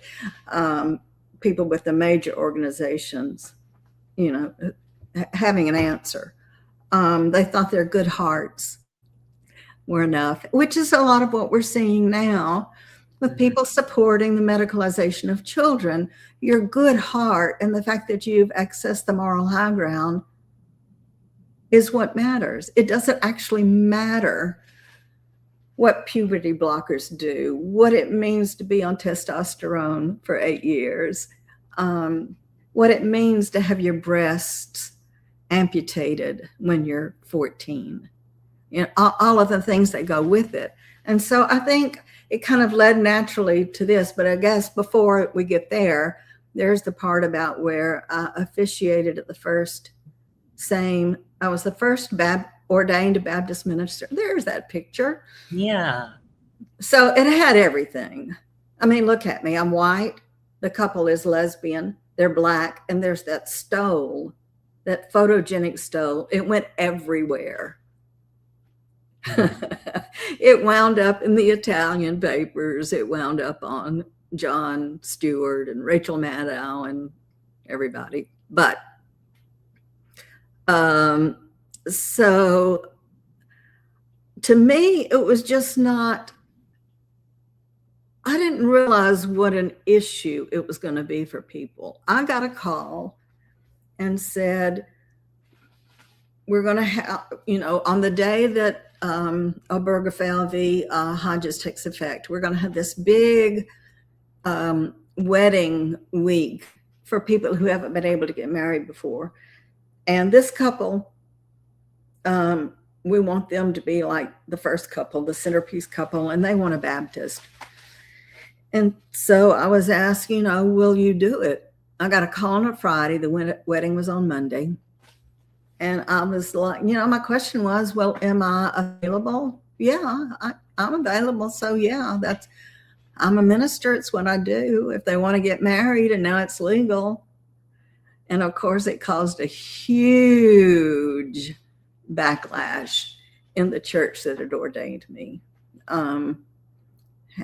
people with the major organizations, you know, having an answer. They thought their good hearts were enough, which is a lot of what we're seeing now with people supporting the medicalization of children. Your good heart and the fact that you've accessed the moral high ground is what matters. It doesn't actually matter what puberty blockers do, what it means to be on testosterone for 8 years, what it means to have your breasts amputated when you're 14, you know, all of the things that go with it. And so I think it kind of led naturally to this, but I guess before we get there, there's the part about where I officiated at the first I was the first ordained Baptist minister. There's that picture. Yeah. So it had everything. I mean, look at me. I'm white. The couple is lesbian. They're Black. And there's that stole, that photogenic stole. It went everywhere. It wound up in the Italian papers. It wound up on Jon Stewart and Rachel Maddow and everybody. But so to me, it was just not, I didn't realize what an issue it was going to be for people. I got a call and said, we're going to have, on the day that Obergefell v. Hodges takes effect, we're going to have this big wedding week for people who haven't been able to get married before. And this couple, we want them to be like the first couple, the centerpiece couple, and they want a Baptist. And so I was asked, will you do it? I got a call on a Friday. The wedding was on Monday. And I was like, my question was, well, am I available? Yeah, I'm available. So yeah, I'm a minister. It's what I do. If they want to get married and now it's legal. And of course it caused a huge backlash in the church that had ordained me.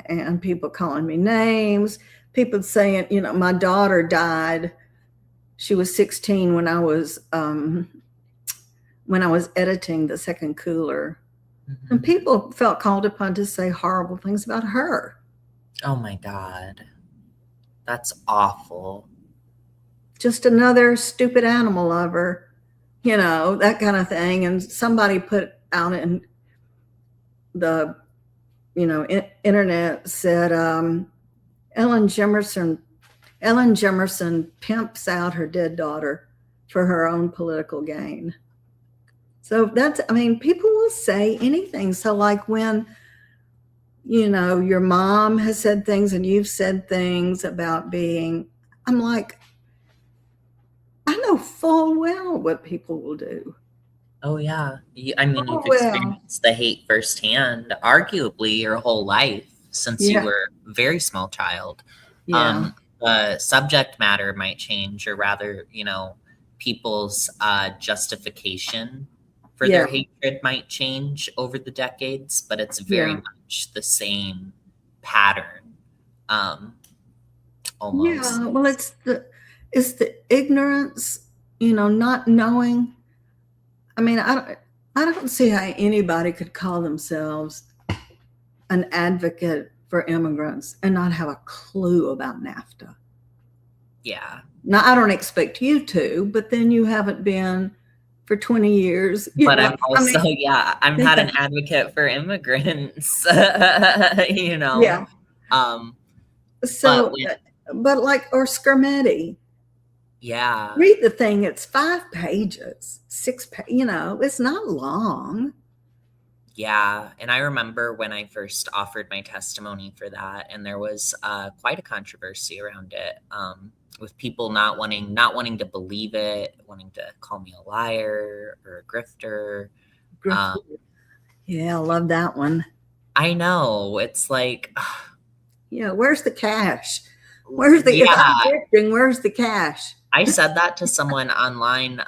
And people calling me names, people saying, my daughter died. She was 16 when I was editing the second cooler. Mm-hmm. And people felt called upon to say horrible things about her. Oh my God. That's awful. Just another stupid animal lover, that kind of thing. And somebody put out in the, internet said, Ellen Jemerson pimps out her dead daughter for her own political gain. So people will say anything. So like when, your mom has said things and you've said things about I'm like, I know full well what people will do. Oh, yeah. You've experienced the hate firsthand, arguably your whole life since you were a very small child. Yeah. The subject matter might change, or rather, people's justification for their hatred might change over the decades, but it's very much the same pattern. Almost. Yeah, well, it's the ignorance, not knowing. I don't see how anybody could call themselves an advocate for immigrants and not have a clue about NAFTA. Yeah. Now, I don't expect you to, but then you haven't been for 20 years. But I'm also, I'm not an advocate for immigrants, Yeah. But like, or Skermetti. Yeah. Read the thing. It's 5 pages, 6 pages, it's not long. Yeah. And I remember when I first offered my testimony for that, and there was quite a controversy around it, with people not wanting to believe it, wanting to call me a liar or a grifter. Yeah, I love that one. I know. It's like, yeah, where's the cash? Where's the cash? I said that to someone online.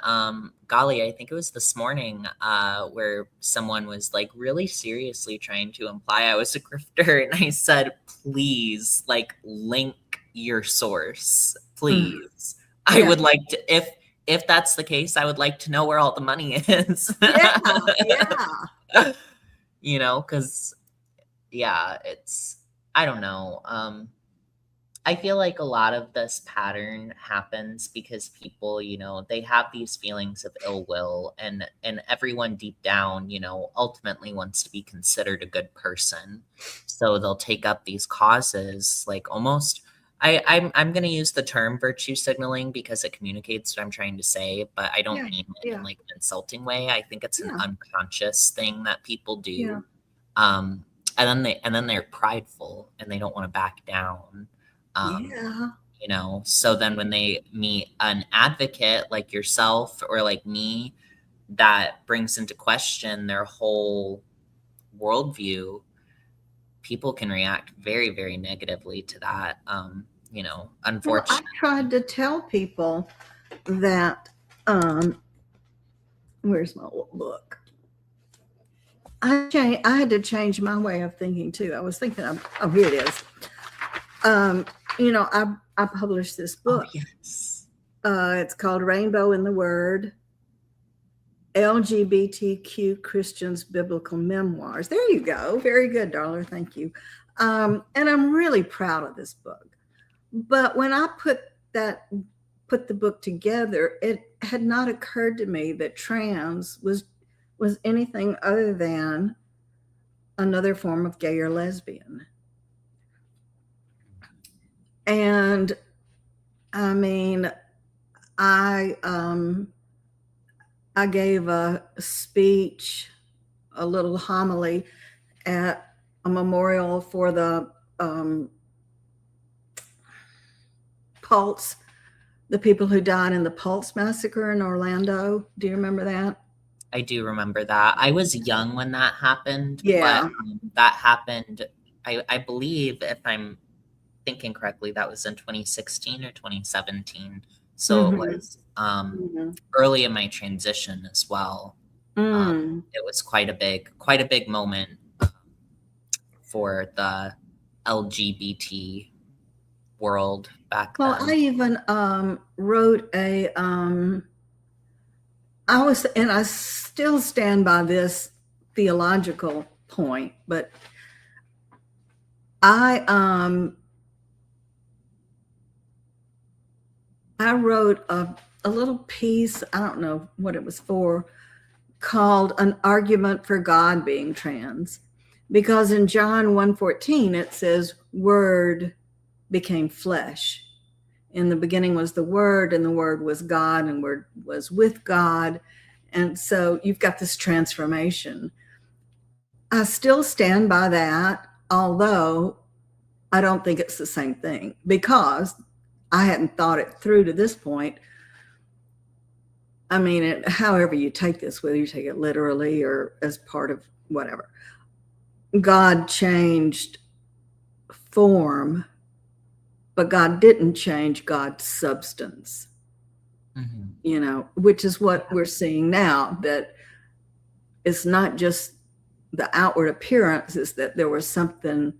Golly, I think it was this morning, where someone was like really seriously trying to imply I was a grifter. And I said, please, link your source, please. I would like to, if that's the case, I would like to know where all the money is. Yeah. Because, it's, I don't know. I feel like a lot of this pattern happens because people, they have these feelings of ill will, and everyone deep down, ultimately wants to be considered a good person. So they'll take up these causes, like almost, I'm going to use the term virtue signaling because it communicates what I'm trying to say, but I don't mean it in an insulting way. I think it's an unconscious thing that people do. Yeah. And then they're prideful and they don't want to back down. you know? So then when they meet an advocate like yourself or like me, that brings into question their whole worldview, people can react very, very negatively to that. You know, Well, I unfortunately. tried to tell people that, where's my little book? I had to change my way of thinking too. I was thinking, oh, here it is. You know, I published this Oh, book. yes. It's called Rainbow in the Word, LGBTQ Christians Biblical Memoirs. There you go. Very good, Darla. Thank you. And I'm really proud of this book. But when I put the book together, it had not occurred to me that trans was anything other than another form of gay or lesbian. And I mean, I gave a speech, a little homily at a memorial for the Pulse, the people who died in the Pulse massacre in Orlando. Do you remember that? I do remember that. I was young when that happened, but Yeah. that happened, I believe, if I'm thinking correctly, that was in 2016 or 2017. So it Mm-hmm. was Mm-hmm. early in my transition as well. It was quite a big moment for the LGBT world back Well, I then. even wrote a. And I still stand by this theological point, but I I wrote a little piece. I don't know what it was for, called "An Argument for God Being Trans," because in John 1:14 it says, "Word became flesh." In the beginning was the Word, and the Word was God, and Word was with God. And so you've got this transformation. I still stand by that, although I don't think it's the same thing, because I hadn't thought it through to this point. I mean, however you take this, whether you take it literally or as part of whatever, God changed form, but God didn't change God's substance. Mm-hmm. You know, which is what we're seeing now, that it's not just the outward appearance, is that there was something,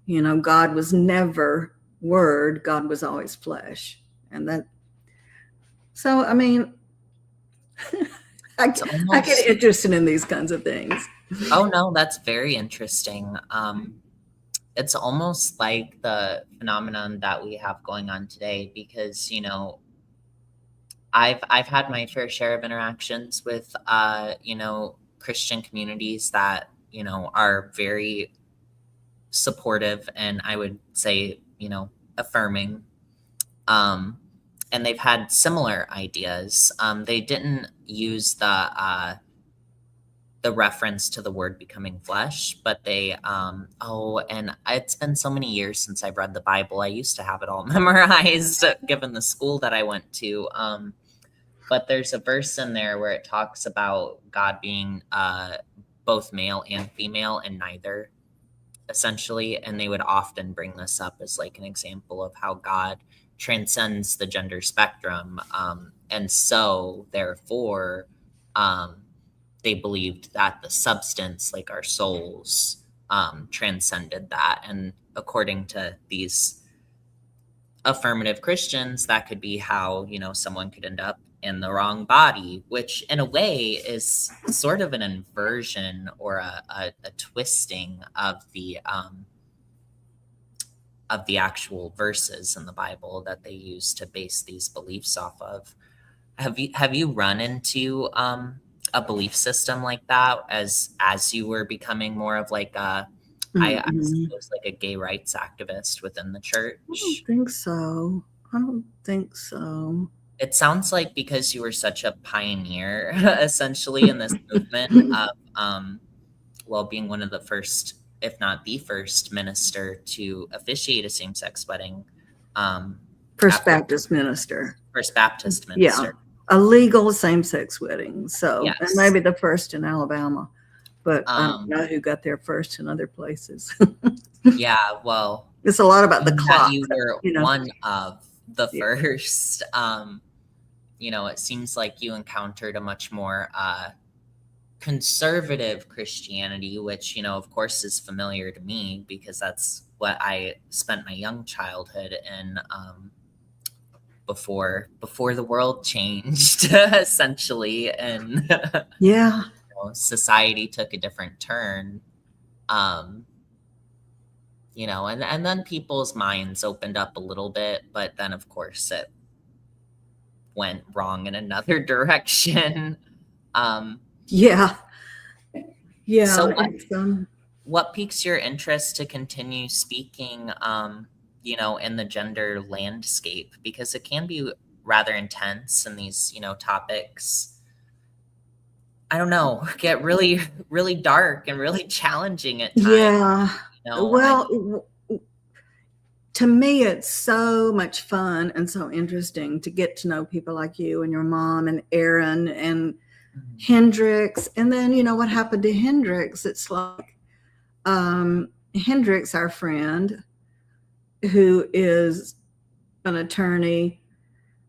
you know, God was never word, God was always flesh. And that, so, I mean, I get interested in these kinds of things. Oh, no, that's very interesting. It's almost like the phenomenon that we have going on today because, you know, I've had my fair share of interactions with you know, Christian communities that, you know, are very supportive and I would say, you know, affirming. Um and they've had similar ideas. They didn't use the reference to the word becoming flesh, but they oh, and it's been so many years since I've read the Bible. I used to have it all memorized given the school that I went to. But there's a verse in there where it talks about God being both male and female and neither, essentially. And they would often bring this up as like an example of how God transcends the gender spectrum. And so, therefore, um, they believed that the substance, like our souls, transcended that. And according to these affirmative Christians, that could be how, you know, someone could end up in the wrong body, which in a way is sort of an inversion or a twisting of the actual verses in the Bible that they use to base these beliefs off of. Have you run into a belief system like that as you were becoming more of like I suppose like a gay rights activist within the church? I don't think so. I don't think so. It sounds like because you were such a pioneer essentially in this movement of well, being one of the first, if not the first minister to officiate a same-sex wedding. First Baptist minister. First Baptist Yeah, minister. a legal same-sex wedding. So, and Yes. maybe the first in Alabama, but I don't know who got there first in other places. Yeah, well, It's a lot about the clock. you were you know. one of the Yeah. first. It seems like you encountered a much more conservative Christianity, which, of course, is familiar to me because that's what I spent my young childhood in, before the world changed, essentially, and Yeah. society took a different turn. And then people's minds opened up a little bit, but then of course it went wrong in another direction. Yeah. So It's, what piques your interest to continue speaking, in the gender landscape? Because it can be rather intense, and these, topics, I don't know, get really, really dark and really challenging at times. Yeah. Well, to me, it's so much fun and so interesting to get to know people like you and your mom and Aaron and Hendrix. And then, what happened to Hendrix? It's like Hendrix, our friend, who is an attorney,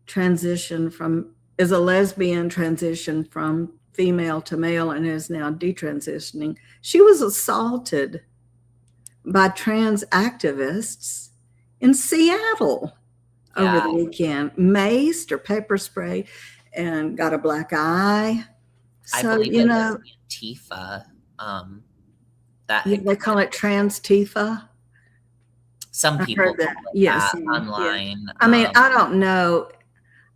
is a lesbian, transition from female to male, and is now detransitioning. She was assaulted by trans activists in Seattle over the weekend, maced or pepper sprayed, and got a black eye. I believe it was Antifa. They call it trans Tifa. Some people heard that. Yes, online. Yeah. I mean, I don't know.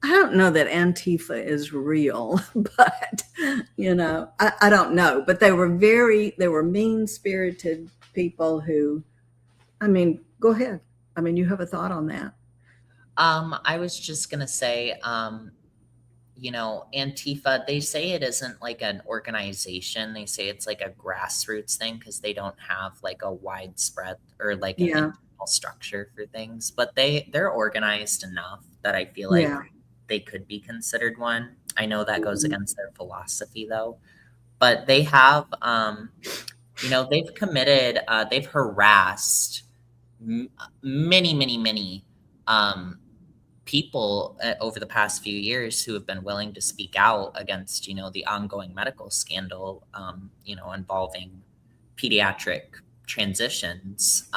I don't know that Antifa is real, but I don't know. But they were mean-spirited people who, go ahead. You have a thought on that? I was just gonna say, Antifa, they say it isn't like an organization. They say it's like a grassroots thing because they don't have like a widespread or like an internal structure for things. But they're organized enough that I feel like they could be considered one. I know that goes against their philosophy though. But they have, they've committed, they've harassed many, many, many people over the past few years who have been willing to speak out against, the ongoing medical scandal, involving pediatric transitions.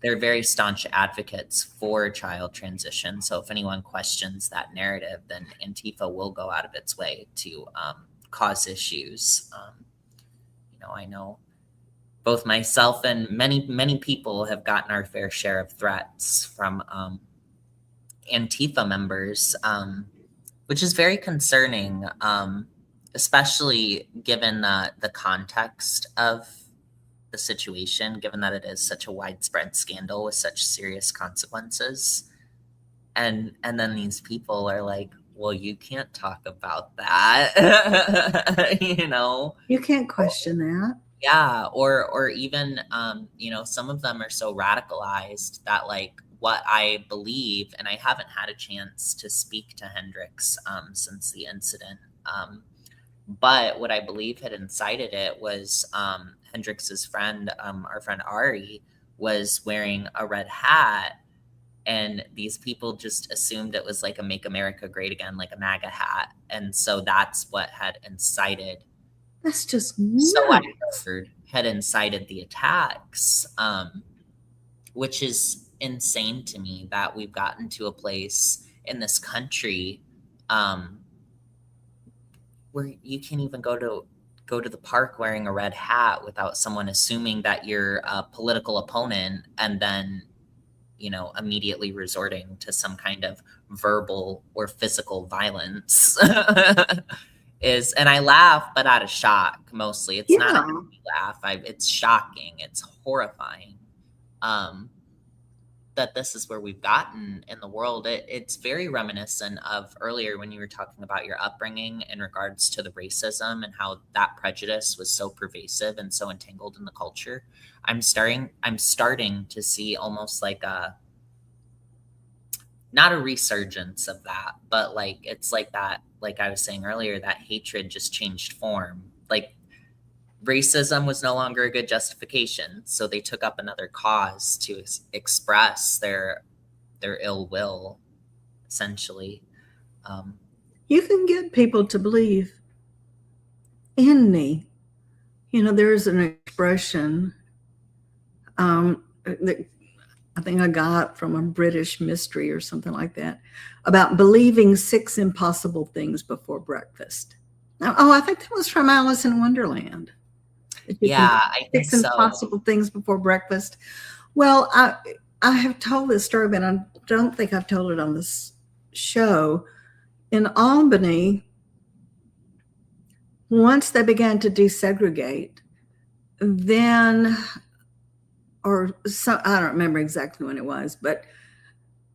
They're very staunch advocates for child transition. So if anyone questions that narrative, then Antifa will go out of its way to cause issues. I know both myself and many, many people have gotten our fair share of threats from Antifa members, which is very concerning, especially given the context of the situation, given that it is such a widespread scandal with such serious consequences. And then these people are like, well, you can't talk about that. You can't question that. Yeah. Or even, some of them are so radicalized that like what I believe, and I haven't had a chance to speak to Hendrix since the incident, but what I believe had incited it was Hendrix's friend, our friend Ari, was wearing a red hat, and these people just assumed it was like a Make America Great Again, like a MAGA hat. And so that's what had incited. That's just nuts. So I heard had incited the attacks, which is insane to me that we've gotten to a place in this country where you can't even go to the park wearing a red hat without someone assuming that you're a political opponent and then immediately resorting to some kind of verbal or physical violence. And I laugh, but out of shock mostly. It's not a happy laugh. It's shocking. It's horrifying that this is where we've gotten in the world. It's very reminiscent of earlier when you were talking about your upbringing in regards to the racism and how that prejudice was so pervasive and so entangled in the culture. I'm starting to see almost like not a resurgence of that, but like it's like that, like I was saying earlier, that hatred just changed form. Like racism was no longer a good justification, so they took up another cause to express their ill will, essentially. You can get people to believe in me. There's an expression that I think I got from a British mystery or something like that about believing 6 impossible things before breakfast. Oh, I think that was from Alice in Wonderland. Yeah, I think 6 so. impossible things before breakfast. Well, I have told this story, but I don't think I've told it on this show. In Albany, once they began to desegregate, then, or so, I don't remember exactly when it was, but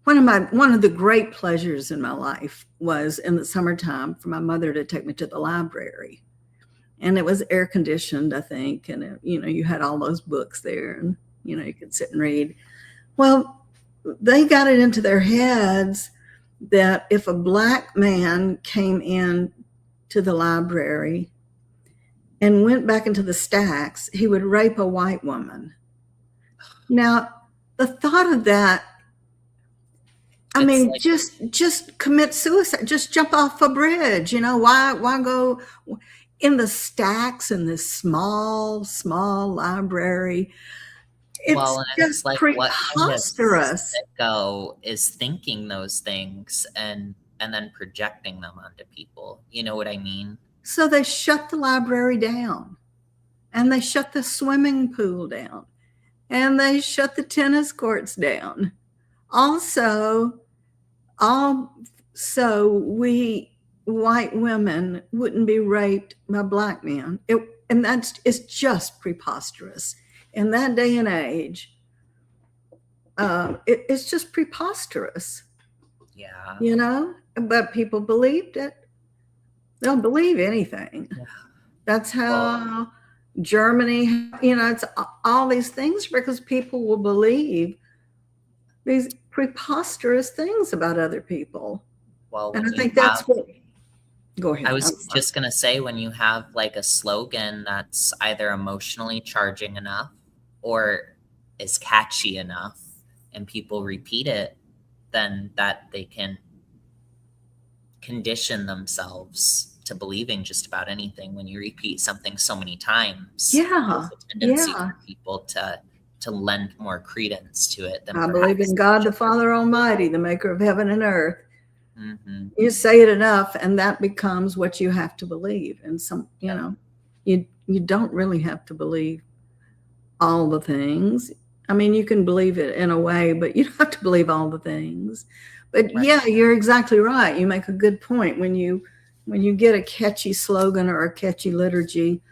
one of the great pleasures in my life was in the summertime for my mother to take me to the library. And it was air conditioned, I think. And, you had all those books there and, you could sit and read. Well, they got it into their heads that if a Black man came in to the library and went back into the stacks, he would rape a white woman. Now, the thought of that, I mean, like, just commit suicide, just jump off a bridge. Why go in the stacks in this small library? It's just like preposterous. What sicko is thinking those things and then projecting them onto people? You know what I mean? So they shut the library down, and they shut the swimming pool down, and they shut the tennis courts down. Also, so we white women wouldn't be raped by Black men. It's just preposterous. In that day and age, it's just preposterous. Yeah. But people believed it. They don't believe anything. Yeah. That's how Germany, it's all these things, because people will believe these preposterous things about other people. Well, and I think that's what. Go ahead. I was just going to say, when you have like a slogan that's either emotionally charging enough or is catchy enough and people repeat it, then that they can condition themselves to believing just about anything. When you repeat something so many times, there's a tendency for people to lend more credence to it than I believe in God the Father Almighty, the maker of heaven and earth. Mm-hmm. You say it enough and that becomes what you have to believe. And you don't really have to believe all the things. I mean, you can believe it in a way, but you don't have to believe all the things. But right. Yeah, you're exactly right. You make a good point. When you get a catchy slogan or a catchy liturgy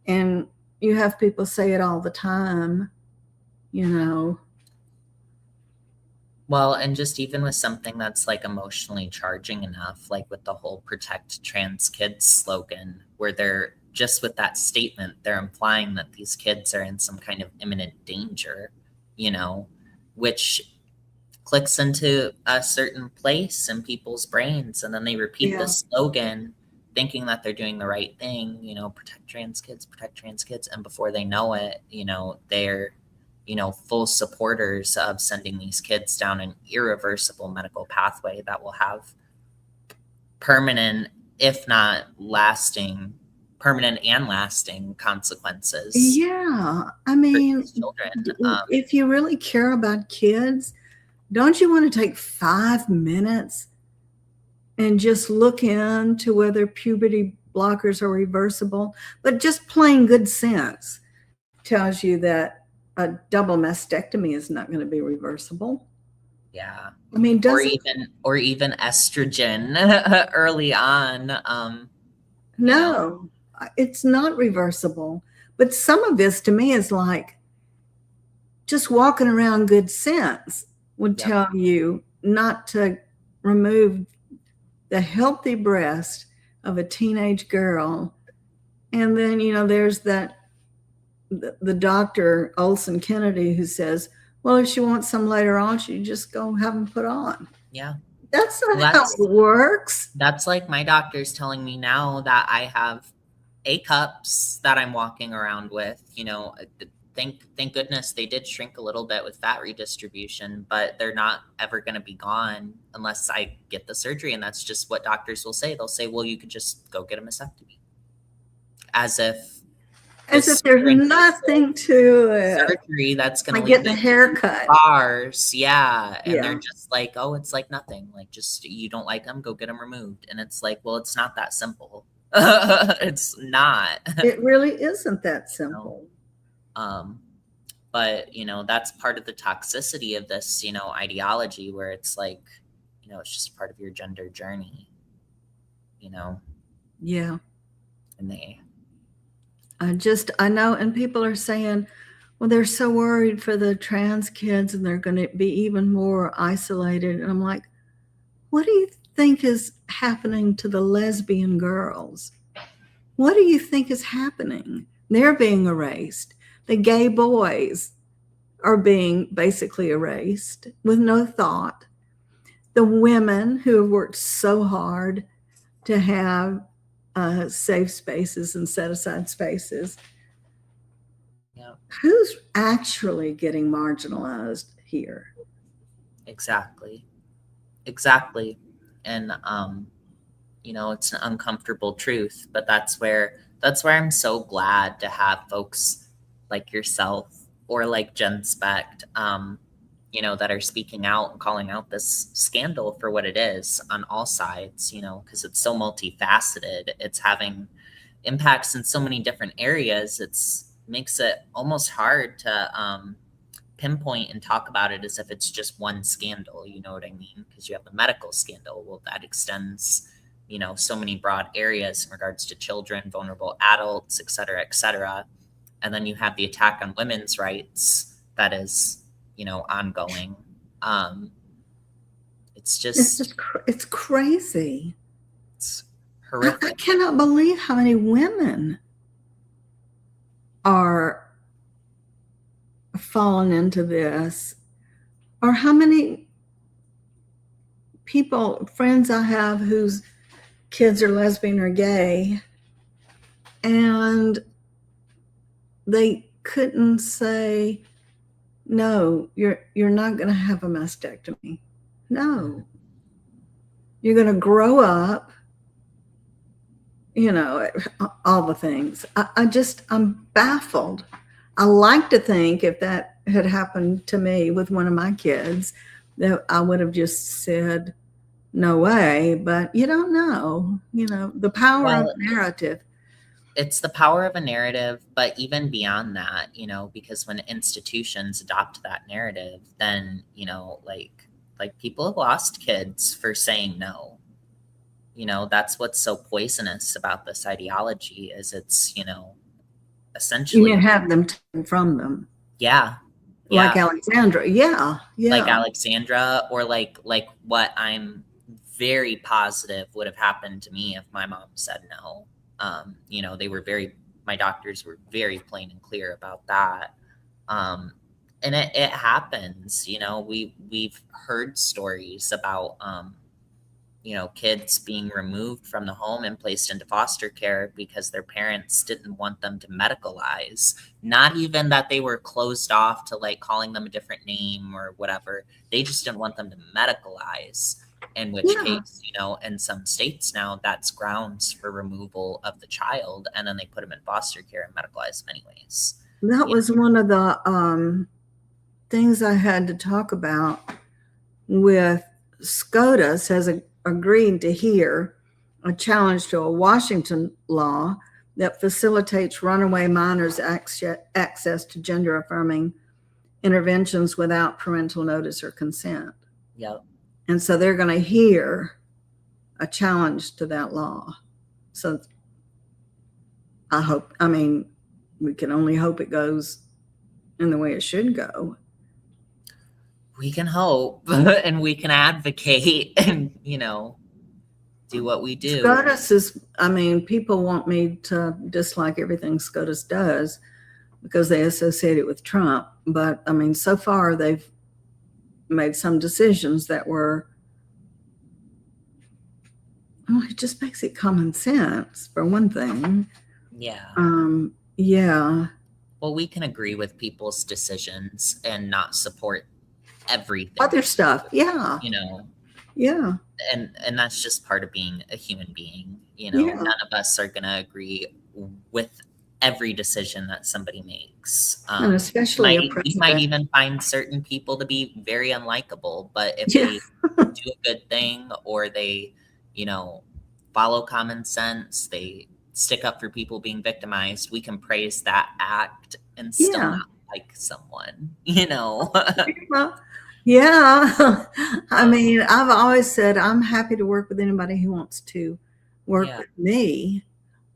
and you have people say it all the time, Well, and just even with something that's like emotionally charging enough, like with the whole protect trans kids slogan, where they're just with that statement, they're implying that these kids are in some kind of imminent danger, which clicks into a certain place in people's brains. And then they repeat the slogan thinking that they're doing the right thing, protect trans kids. And before they know it, they're full supporters of sending these kids down an irreversible medical pathway that will have permanent, if not lasting, permanent and lasting consequences. Yeah. I mean, if you really care about kids, don't you want to take 5 minutes and just look into whether puberty blockers are reversible? But just plain good sense tells you that a double mastectomy is not going to be reversible. Yeah. I mean, or even estrogen early on. No, it's not reversible. But some of this to me is like just walking around good sense would tell you not to remove the healthy breast of a teenage girl. And then, there's the doctor, Olson Kennedy, who says, well, if she wants some later on, she just go have them put on. Yeah. That's not Well, how it works. that's like my doctor's telling me now that I have A cups that I'm walking around with. Thank goodness they did shrink a little bit with fat redistribution, but they're not ever going to be gone unless I get the surgery. And that's just what doctors will say. They'll say, well, you could just go get a mastectomy. As if there's nothing to it. Surgery that's going to get the haircut. Scars, yeah. And Yeah. they're just like, oh, it's like nothing. Like, just, you don't like them, go get them removed. And it's like, well, it's not that simple. It's not. It really isn't that simple. But that's part of the toxicity of this, ideology, where it's like, it's just part of your gender journey, Yeah. And I know, and people are saying, well, they're so worried for the trans kids and they're going to be even more isolated. And I'm like, what do you think is happening to the lesbian girls? What do you think is happening? They're being erased. The gay boys are being basically erased with no thought. The women who have worked so hard to have safe spaces and set aside spaces. Yeah. Who's actually getting marginalized here? Exactly. And it's an uncomfortable truth, but that's where I'm so glad to have folks like yourself or like Jen Specht, that are speaking out and calling out this scandal for what it is on all sides, because it's so multifaceted. It's having impacts in so many different areas. Makes it almost hard to pinpoint and talk about it as if it's just one scandal, you know what I mean? Because you have the medical scandal. Well, that extends, so many broad areas in regards to children, vulnerable adults, et cetera, et cetera. And then you have the attack on women's rights that is, ongoing. It's crazy. It's horrific. I cannot believe how many women are falling into this, or how many friends I have whose kids are lesbian or gay, and they couldn't say, no, you're not going to have a mastectomy. No. You're going to grow up, all the things. I'm baffled. I like to think if that had happened to me with one of my kids, that I would have just said, no way, but you don't know, the power of narrative. It's the power of a narrative, but even beyond that, because when institutions adopt that narrative, then, like people have lost kids for saying no. That's what's so poisonous about this ideology is it's, essentially. You have them taken from them. Yeah. Like Alexandra. Yeah. Like Alexandra, or like what I'm very positive would have happened to me if my mom said no. My doctors were very plain and clear about that. And it happens, we've heard stories about, kids being removed from the home and placed into foster care because their parents didn't want them to medicalize. Not even that they were closed off to like calling them a different name or whatever. They just didn't want them to medicalize. In which case, in some states now, that's grounds for removal of the child. And then they put them in foster care and medicalize them anyways. That was one of the things I had to talk about with SCOTUS has agreed to hear a challenge to a Washington law that facilitates runaway minors' access to gender-affirming interventions without parental notice or consent. Yep. And so they're going to hear a challenge to that law. So we can only hope it goes in the way it should go. We can hope and we can advocate and, do what we do. SCOTUS is, people want me to dislike everything SCOTUS does because they associate it with Trump. But so far they've made some decisions that were well, it just makes it common sense for one thing. Yeah. Yeah. Well, we can agree with people's decisions and not support everything. Other stuff. Yeah. You know, Yeah. and that's just part of being a human being. You know, Yeah. none of us are going to agree with every decision that somebody makes. And especially we might even find certain people to be very unlikable, but if Yeah. they do a good thing, or they, you know, follow common sense, they stick up for people being victimized, we can praise that act and still Yeah. not like someone, you know. Yeah. I mean, I've always said I'm happy to work with anybody who wants to work Yeah. with me,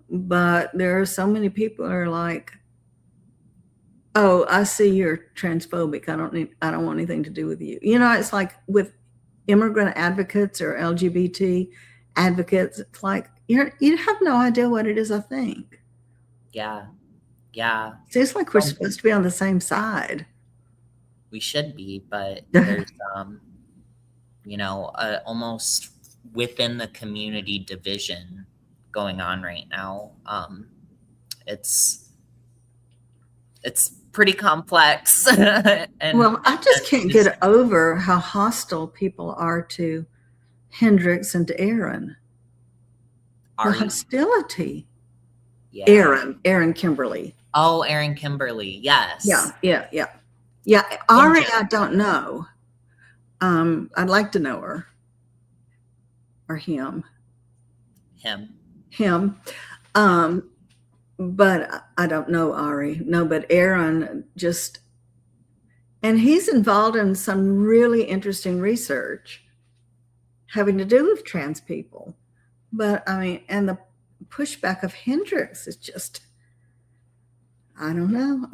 but there are so many people who are like, oh, I see you're transphobic. I don't want anything to do with you. You know, it's like with immigrant advocates or LGBT advocates, it's like you have no idea what it is I think. Yeah. Yeah. Seems like we're supposed to be on the same side. We should be, but there's you know, almost within the community division going on right now. It's pretty complex. And well, I just can't get over how hostile people are to Hendrix and to Aaron. The hostility. Yeah. Aaron Kimberly. Oh, Aaron Kimberly. Yes. Yeah. Ari, I don't know. I'd like to know her. Or him. But I don't know Ari. No, but Aaron just, and he's involved in some really interesting research having to do with trans people. But I mean, and the pushback of Hendrix is just, I don't know.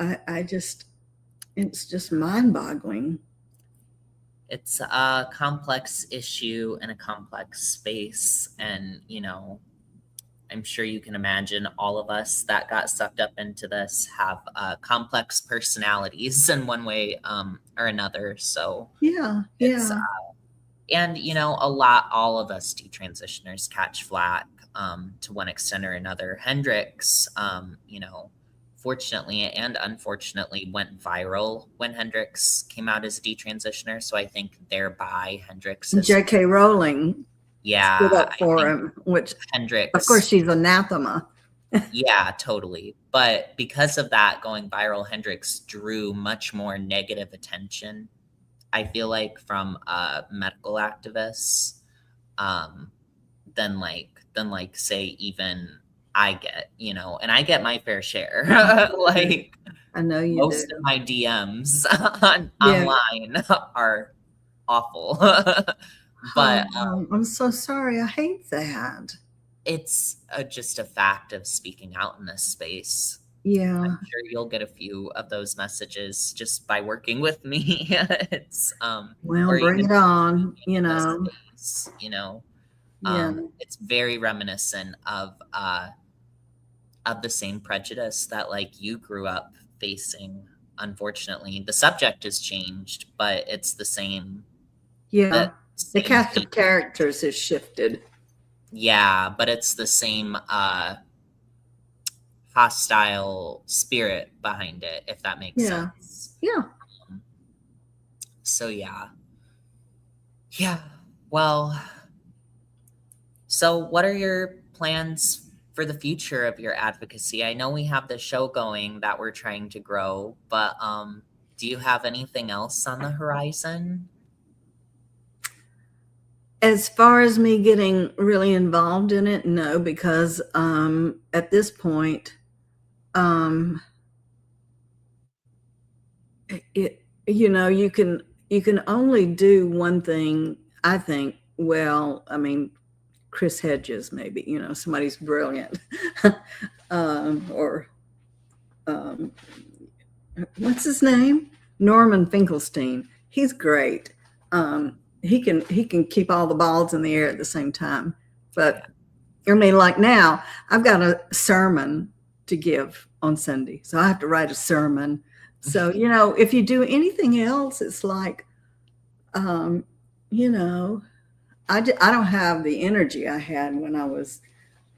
It's just mind-boggling. It's a complex issue in a complex space. And, you know, I'm sure you can imagine all of us that got sucked up into this have complex personalities in one way or another. So yeah. And, you know, all of us detransitioners catch flack to one extent or another. Hendrix, you know, fortunately and unfortunately went viral when Hendrix came out as a detransitioner. So I think thereby Hendrix is J.K. Rowling stood up for him, which Hendrix, of course, she's anathema. Yeah, totally. But because of that going viral, Hendrix drew much more negative attention, I feel like, from medical activists than say even I get, you know, and I get my fair share. Like, I know you most do. of my DMs online are awful. But I'm so sorry. I hate that. It's just a fact of speaking out in this space. Yeah. I'm sure you'll get a few of those messages just by working with me. It's well, bring it on, you know. Space, you know. Yeah. It's very reminiscent of the same prejudice that, like, you grew up facing. Unfortunately, the subject has changed, but it's the same. Yeah. The cast of characters has shifted. Yeah, but it's the same hostile spirit behind it, if that makes sense. Yeah. So yeah. Well, so what are your plans for the future of your advocacy? I know we have the show going that we're trying to grow, but do you have anything else on the horizon? As far as me getting really involved in it, no, because at this point, you know, you can only do one thing, I think. Well, I mean, Chris Hedges, maybe, you know, somebody's brilliant. Or what's his name? Norman Finkelstein. He's great. He can keep all the balls in the air at the same time. But I mean, like now, I've got a sermon to give on Sunday, so I have to write a sermon. So, you know, if you do anything else, it's like, you know, I don't have the energy I had when I was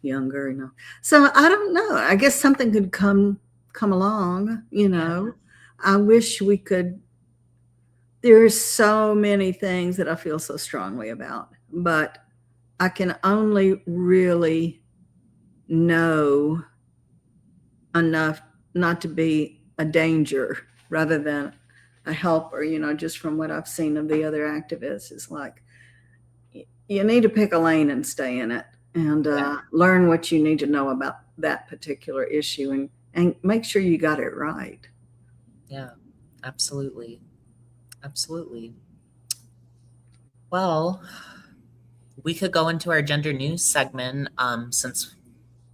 younger, you know. So I don't know. I guess something could come along, you know. Yeah. I wish we could. There's so many things that I feel so strongly about, but I can only really know enough not to be a danger rather than a helper, you know, just from what I've seen of the other activists. It's like, you need to pick a lane and stay in it and learn what you need to know about that particular issue and make sure you got it right. Yeah, absolutely. Absolutely. Well, we could go into our gender news segment since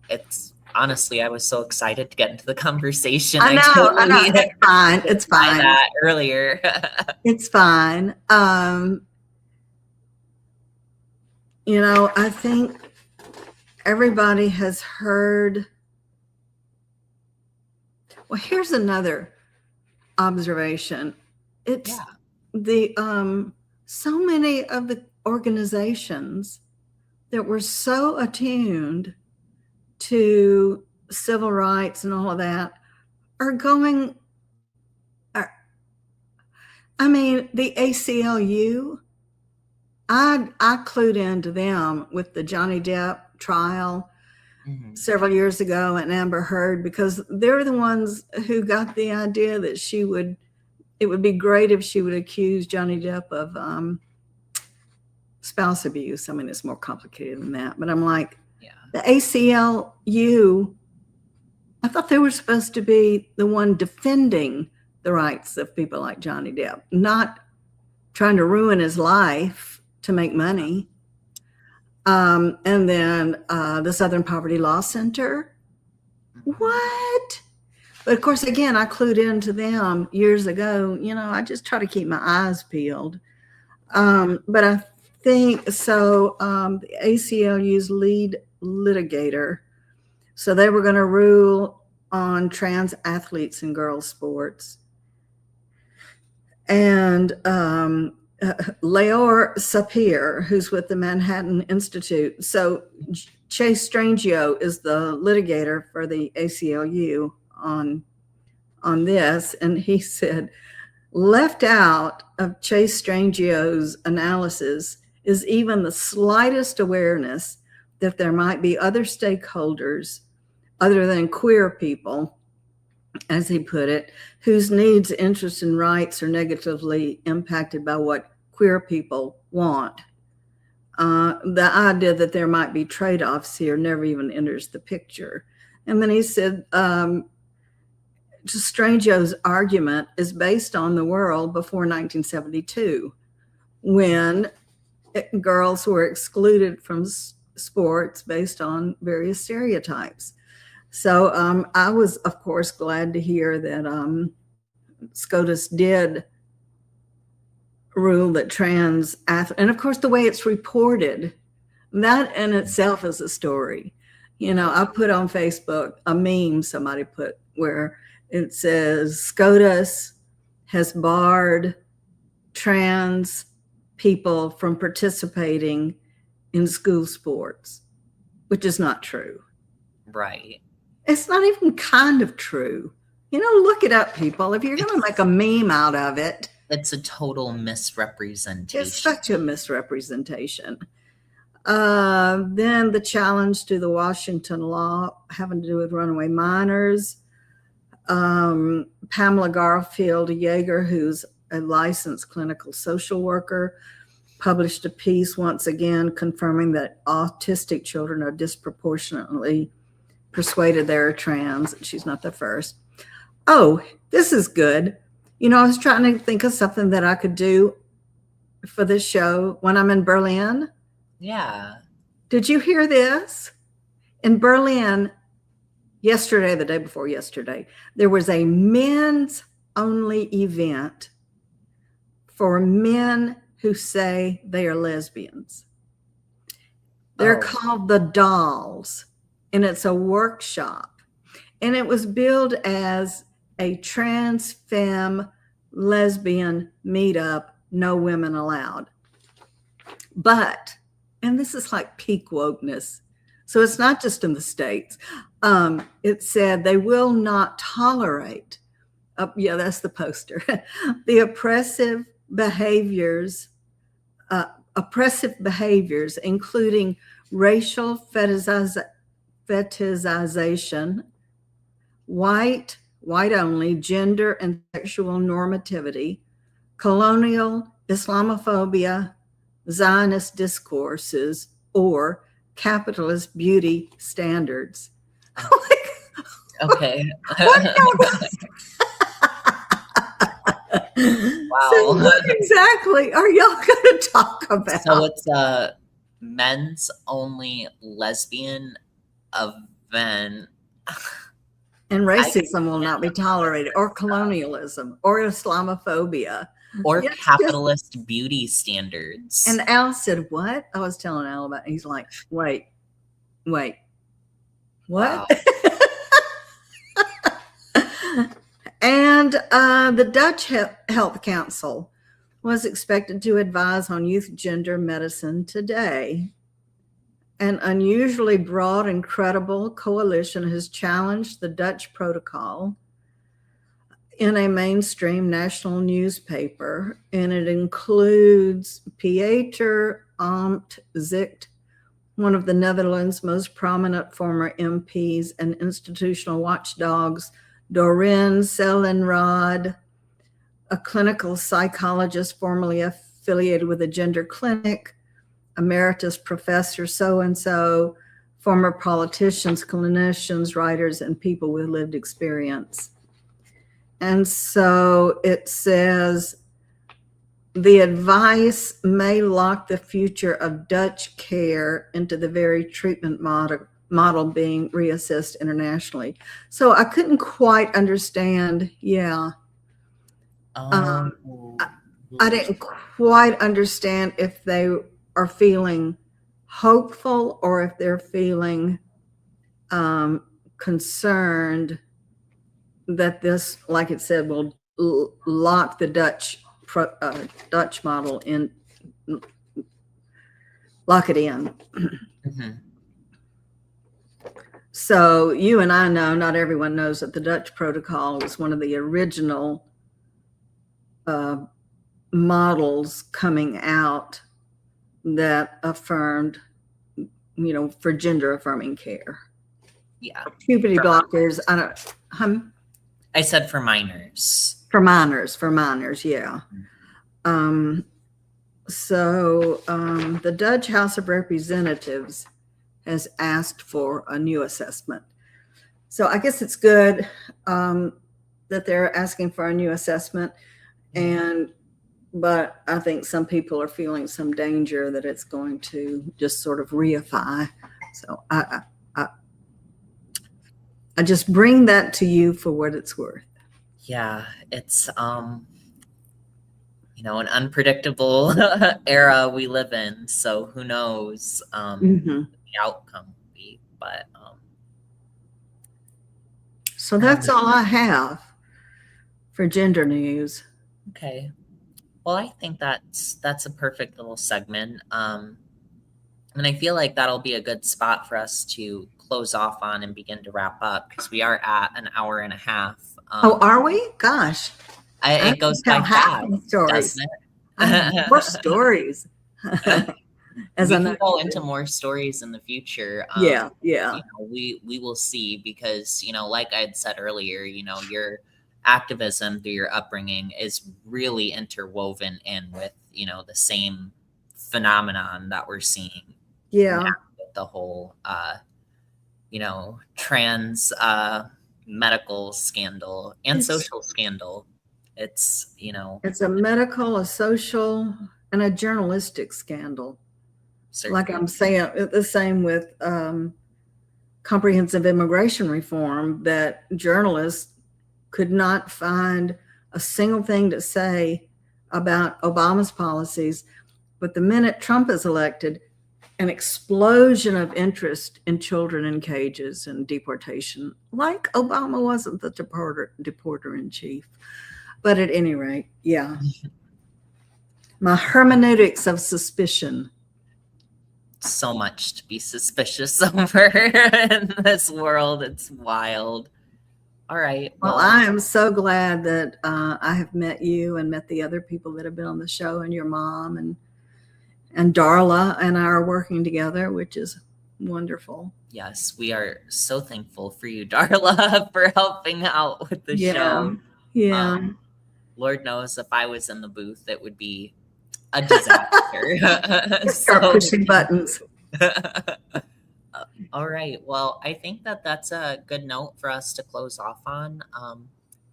it's honestly, I was so excited to get into the conversation. I know. It's fine. It's fine. That earlier. It's fine. You know, I think everybody has heard. Well, here's another observation. It's the so many of the organizations that were so attuned to civil rights and all of that are going. I mean, the ACLU. I clued into them with the Johnny Depp trial several years ago and Amber Heard, because they're the ones who got the idea that it would be great if she would accuse Johnny Depp of spouse abuse. I mean, it's more complicated than that, but I'm like, the ACLU, I thought they were supposed to be the one defending the rights of people like Johnny Depp, not trying to ruin his life to make money. And then the Southern Poverty Law Center. What? But of course, again, I clued into them years ago. You know, I just try to keep my eyes peeled. But I think so. The ACLU's lead litigator, so they were going to rule on trans athletes in girls' sports. And Leor Sapir, who's with the Manhattan Institute. So Chase Strangio is the litigator for the ACLU on this. And he said, left out of Chase Strangio's analysis is even the slightest awareness that there might be other stakeholders other than queer people, as he put it, whose needs, interests, and rights are negatively impacted by what queer people want. The idea that there might be trade-offs here never even enters the picture. And then he said, Strangio's argument is based on the world before 1972, when girls were excluded from sports based on various stereotypes. So I was, of course, glad to hear that SCOTUS did rule that trans athletes, and of course, the way it's reported, that in itself is a story. You know, I put on Facebook a meme somebody put where it says SCOTUS has barred trans people from participating in school sports, which is not true. Right. It's not even kind of true. You know, look it up, people. If you're going to make a meme out of it. It's a total misrepresentation. It's such a misrepresentation. Then the challenge to the Washington law having to do with runaway minors. Pamela Garfield Yeager, who's a licensed clinical social worker, published a piece once again confirming that autistic children are disproportionately persuaded they're trans. She's not the first. Oh, this is good. You know, I was trying to think of something that I could do for this show when I'm in Berlin. Yeah. Did you hear this? In Berlin, yesterday, the day before yesterday, there was a men's only event for men who say they are lesbians. They're called the Dolls, and it's a workshop. And it was billed as a trans femme lesbian meetup, no women allowed. But and this is like peak wokeness. So it's not just in the States. It said they will not tolerate, yeah, that's the poster, the oppressive behaviors, including racial fetishization, white only, gender and sexual normativity, colonial Islamophobia, Zionist discourses, or capitalist beauty standards. Okay. Wow. So what exactly are y'all going to talk about? So it's a men's only lesbian event. And racism will not be tolerated, or colonialism, or Islamophobia, or capitalist beauty standards. And Al said, "What?" I was telling Al about it. He's like, wait, what? Wow. And the Dutch Health Council was expected to advise on youth gender medicine today. An unusually broad and credible coalition has challenged the Dutch protocol in a mainstream national newspaper, and it includes Pieter Omtzigt, one of the Netherlands' most prominent former MPs, and institutional watchdogs, Doreen Sellenrod, a clinical psychologist formerly affiliated with a gender clinic, emeritus professor so-and-so, former politicians, clinicians, writers, and people with lived experience. And so it says, the advice may lock the future of Dutch care into the very treatment model being reassessed internationally. So I couldn't quite understand. I didn't quite understand if they are feeling hopeful or if they're feeling concerned that this, like it said, will lock the Dutch model in, lock it in. Mm-hmm. So you and I know, not everyone knows, that the Dutch protocol was one of the original models coming out that affirmed, for gender affirming care. Yeah. Puberty blockers. I said for minors. For minors, yeah. So the Dutch House of Representatives has asked for a new assessment. So I guess it's good that they're asking for a new assessment, but I think some people are feeling some danger that it's going to just sort of reify. So I just bring that to you for what it's worth. Yeah, it's an unpredictable era we live in. So who knows the outcome will be. But so that's all I have for gender news. Okay. Well, I think that's a perfect little segment. And I feel like that'll be a good spot for us to close off on and begin to wrap up, because we are at an hour and a half. Are we? Gosh. It goes by fast, doesn't it? More stories. As we can go into more stories in the future. Yeah. We will see, because, like I had said earlier, your activism through your upbringing is really interwoven in with, the same phenomenon that we're seeing. Yeah. With the whole, trans medical scandal and social scandal. It's, it's a medical, a social, and a journalistic scandal. Certainly. Like I'm saying, the same with comprehensive immigration reform, that journalists could not find a single thing to say about Obama's policies. But the minute Trump is elected, an explosion of interest in children in cages and deportation, like Obama wasn't the deporter in chief. But at any rate, yeah. My hermeneutics of suspicion. so much to be suspicious over in this world. It's wild. All right. Well, I am so glad that I have met you and met the other people that have been on the show, and your mom and Darla and I are working together, which is wonderful. Yes, we are so thankful for you, Darla, for helping out with the show. Yeah. Lord knows if I was in the booth, it would be a disaster. Start pushing buttons. All right. Well, I think that that's a good note for us to close off on.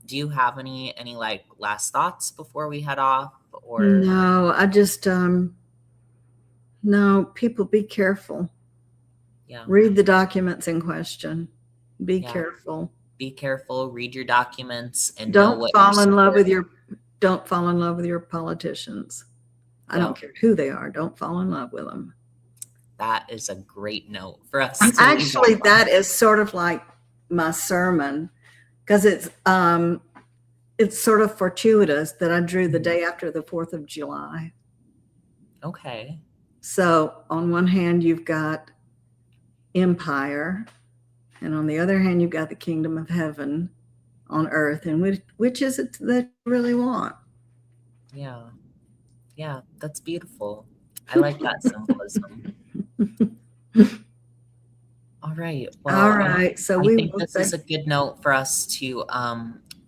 Do you have any like last thoughts before we head off? Or no, I just no, people, be careful. Yeah. Read the documents in question. Be careful. Be careful. Read your documents and don't fall in love with your politicians. I don't care who they are. Don't fall in love with them. That is a great note for us. Actually, that is sort of like my sermon, because it's sort of fortuitous that I drew the day after the 4th of July. Okay. So on one hand, you've got empire, and on the other hand, you've got the kingdom of heaven on earth. And which is it that you really want? Yeah, that's beautiful. I like that symbolism. All right. Well, all right. So I think this is a good note for us to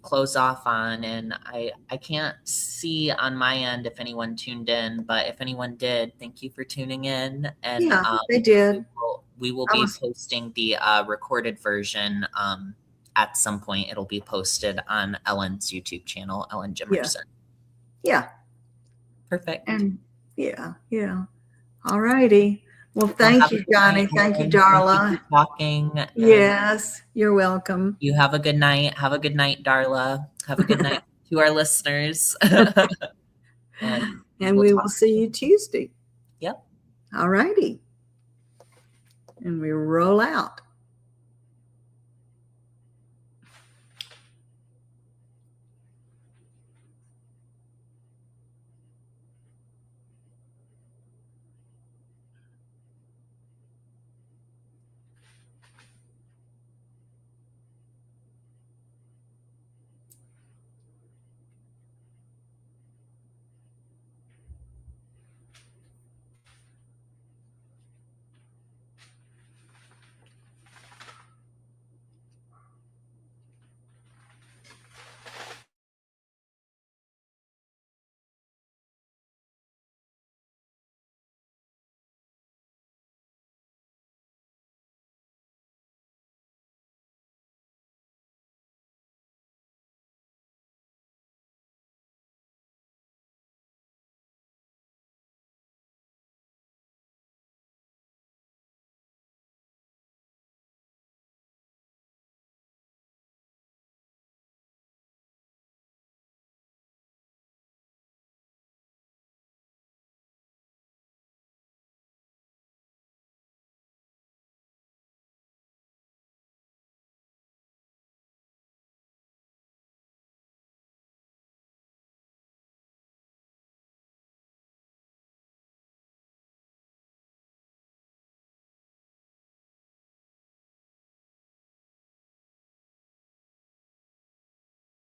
close off on. And I can't see on my end if anyone tuned in, but if anyone did, thank you for tuning in. And they did. We will be posting the recorded version at some point. It'll be posted on Ellen's YouTube channel, Ellen Jimerson. Yeah. Perfect. And yeah. All righty. Well, thank you, Jonnie. Thank you, Darla. Thank you for talking. Yes, you're welcome. You have a good night. Have a good night, Darla. Have a good night to our listeners. and we will see you Tuesday. Yep. All righty. And we roll out.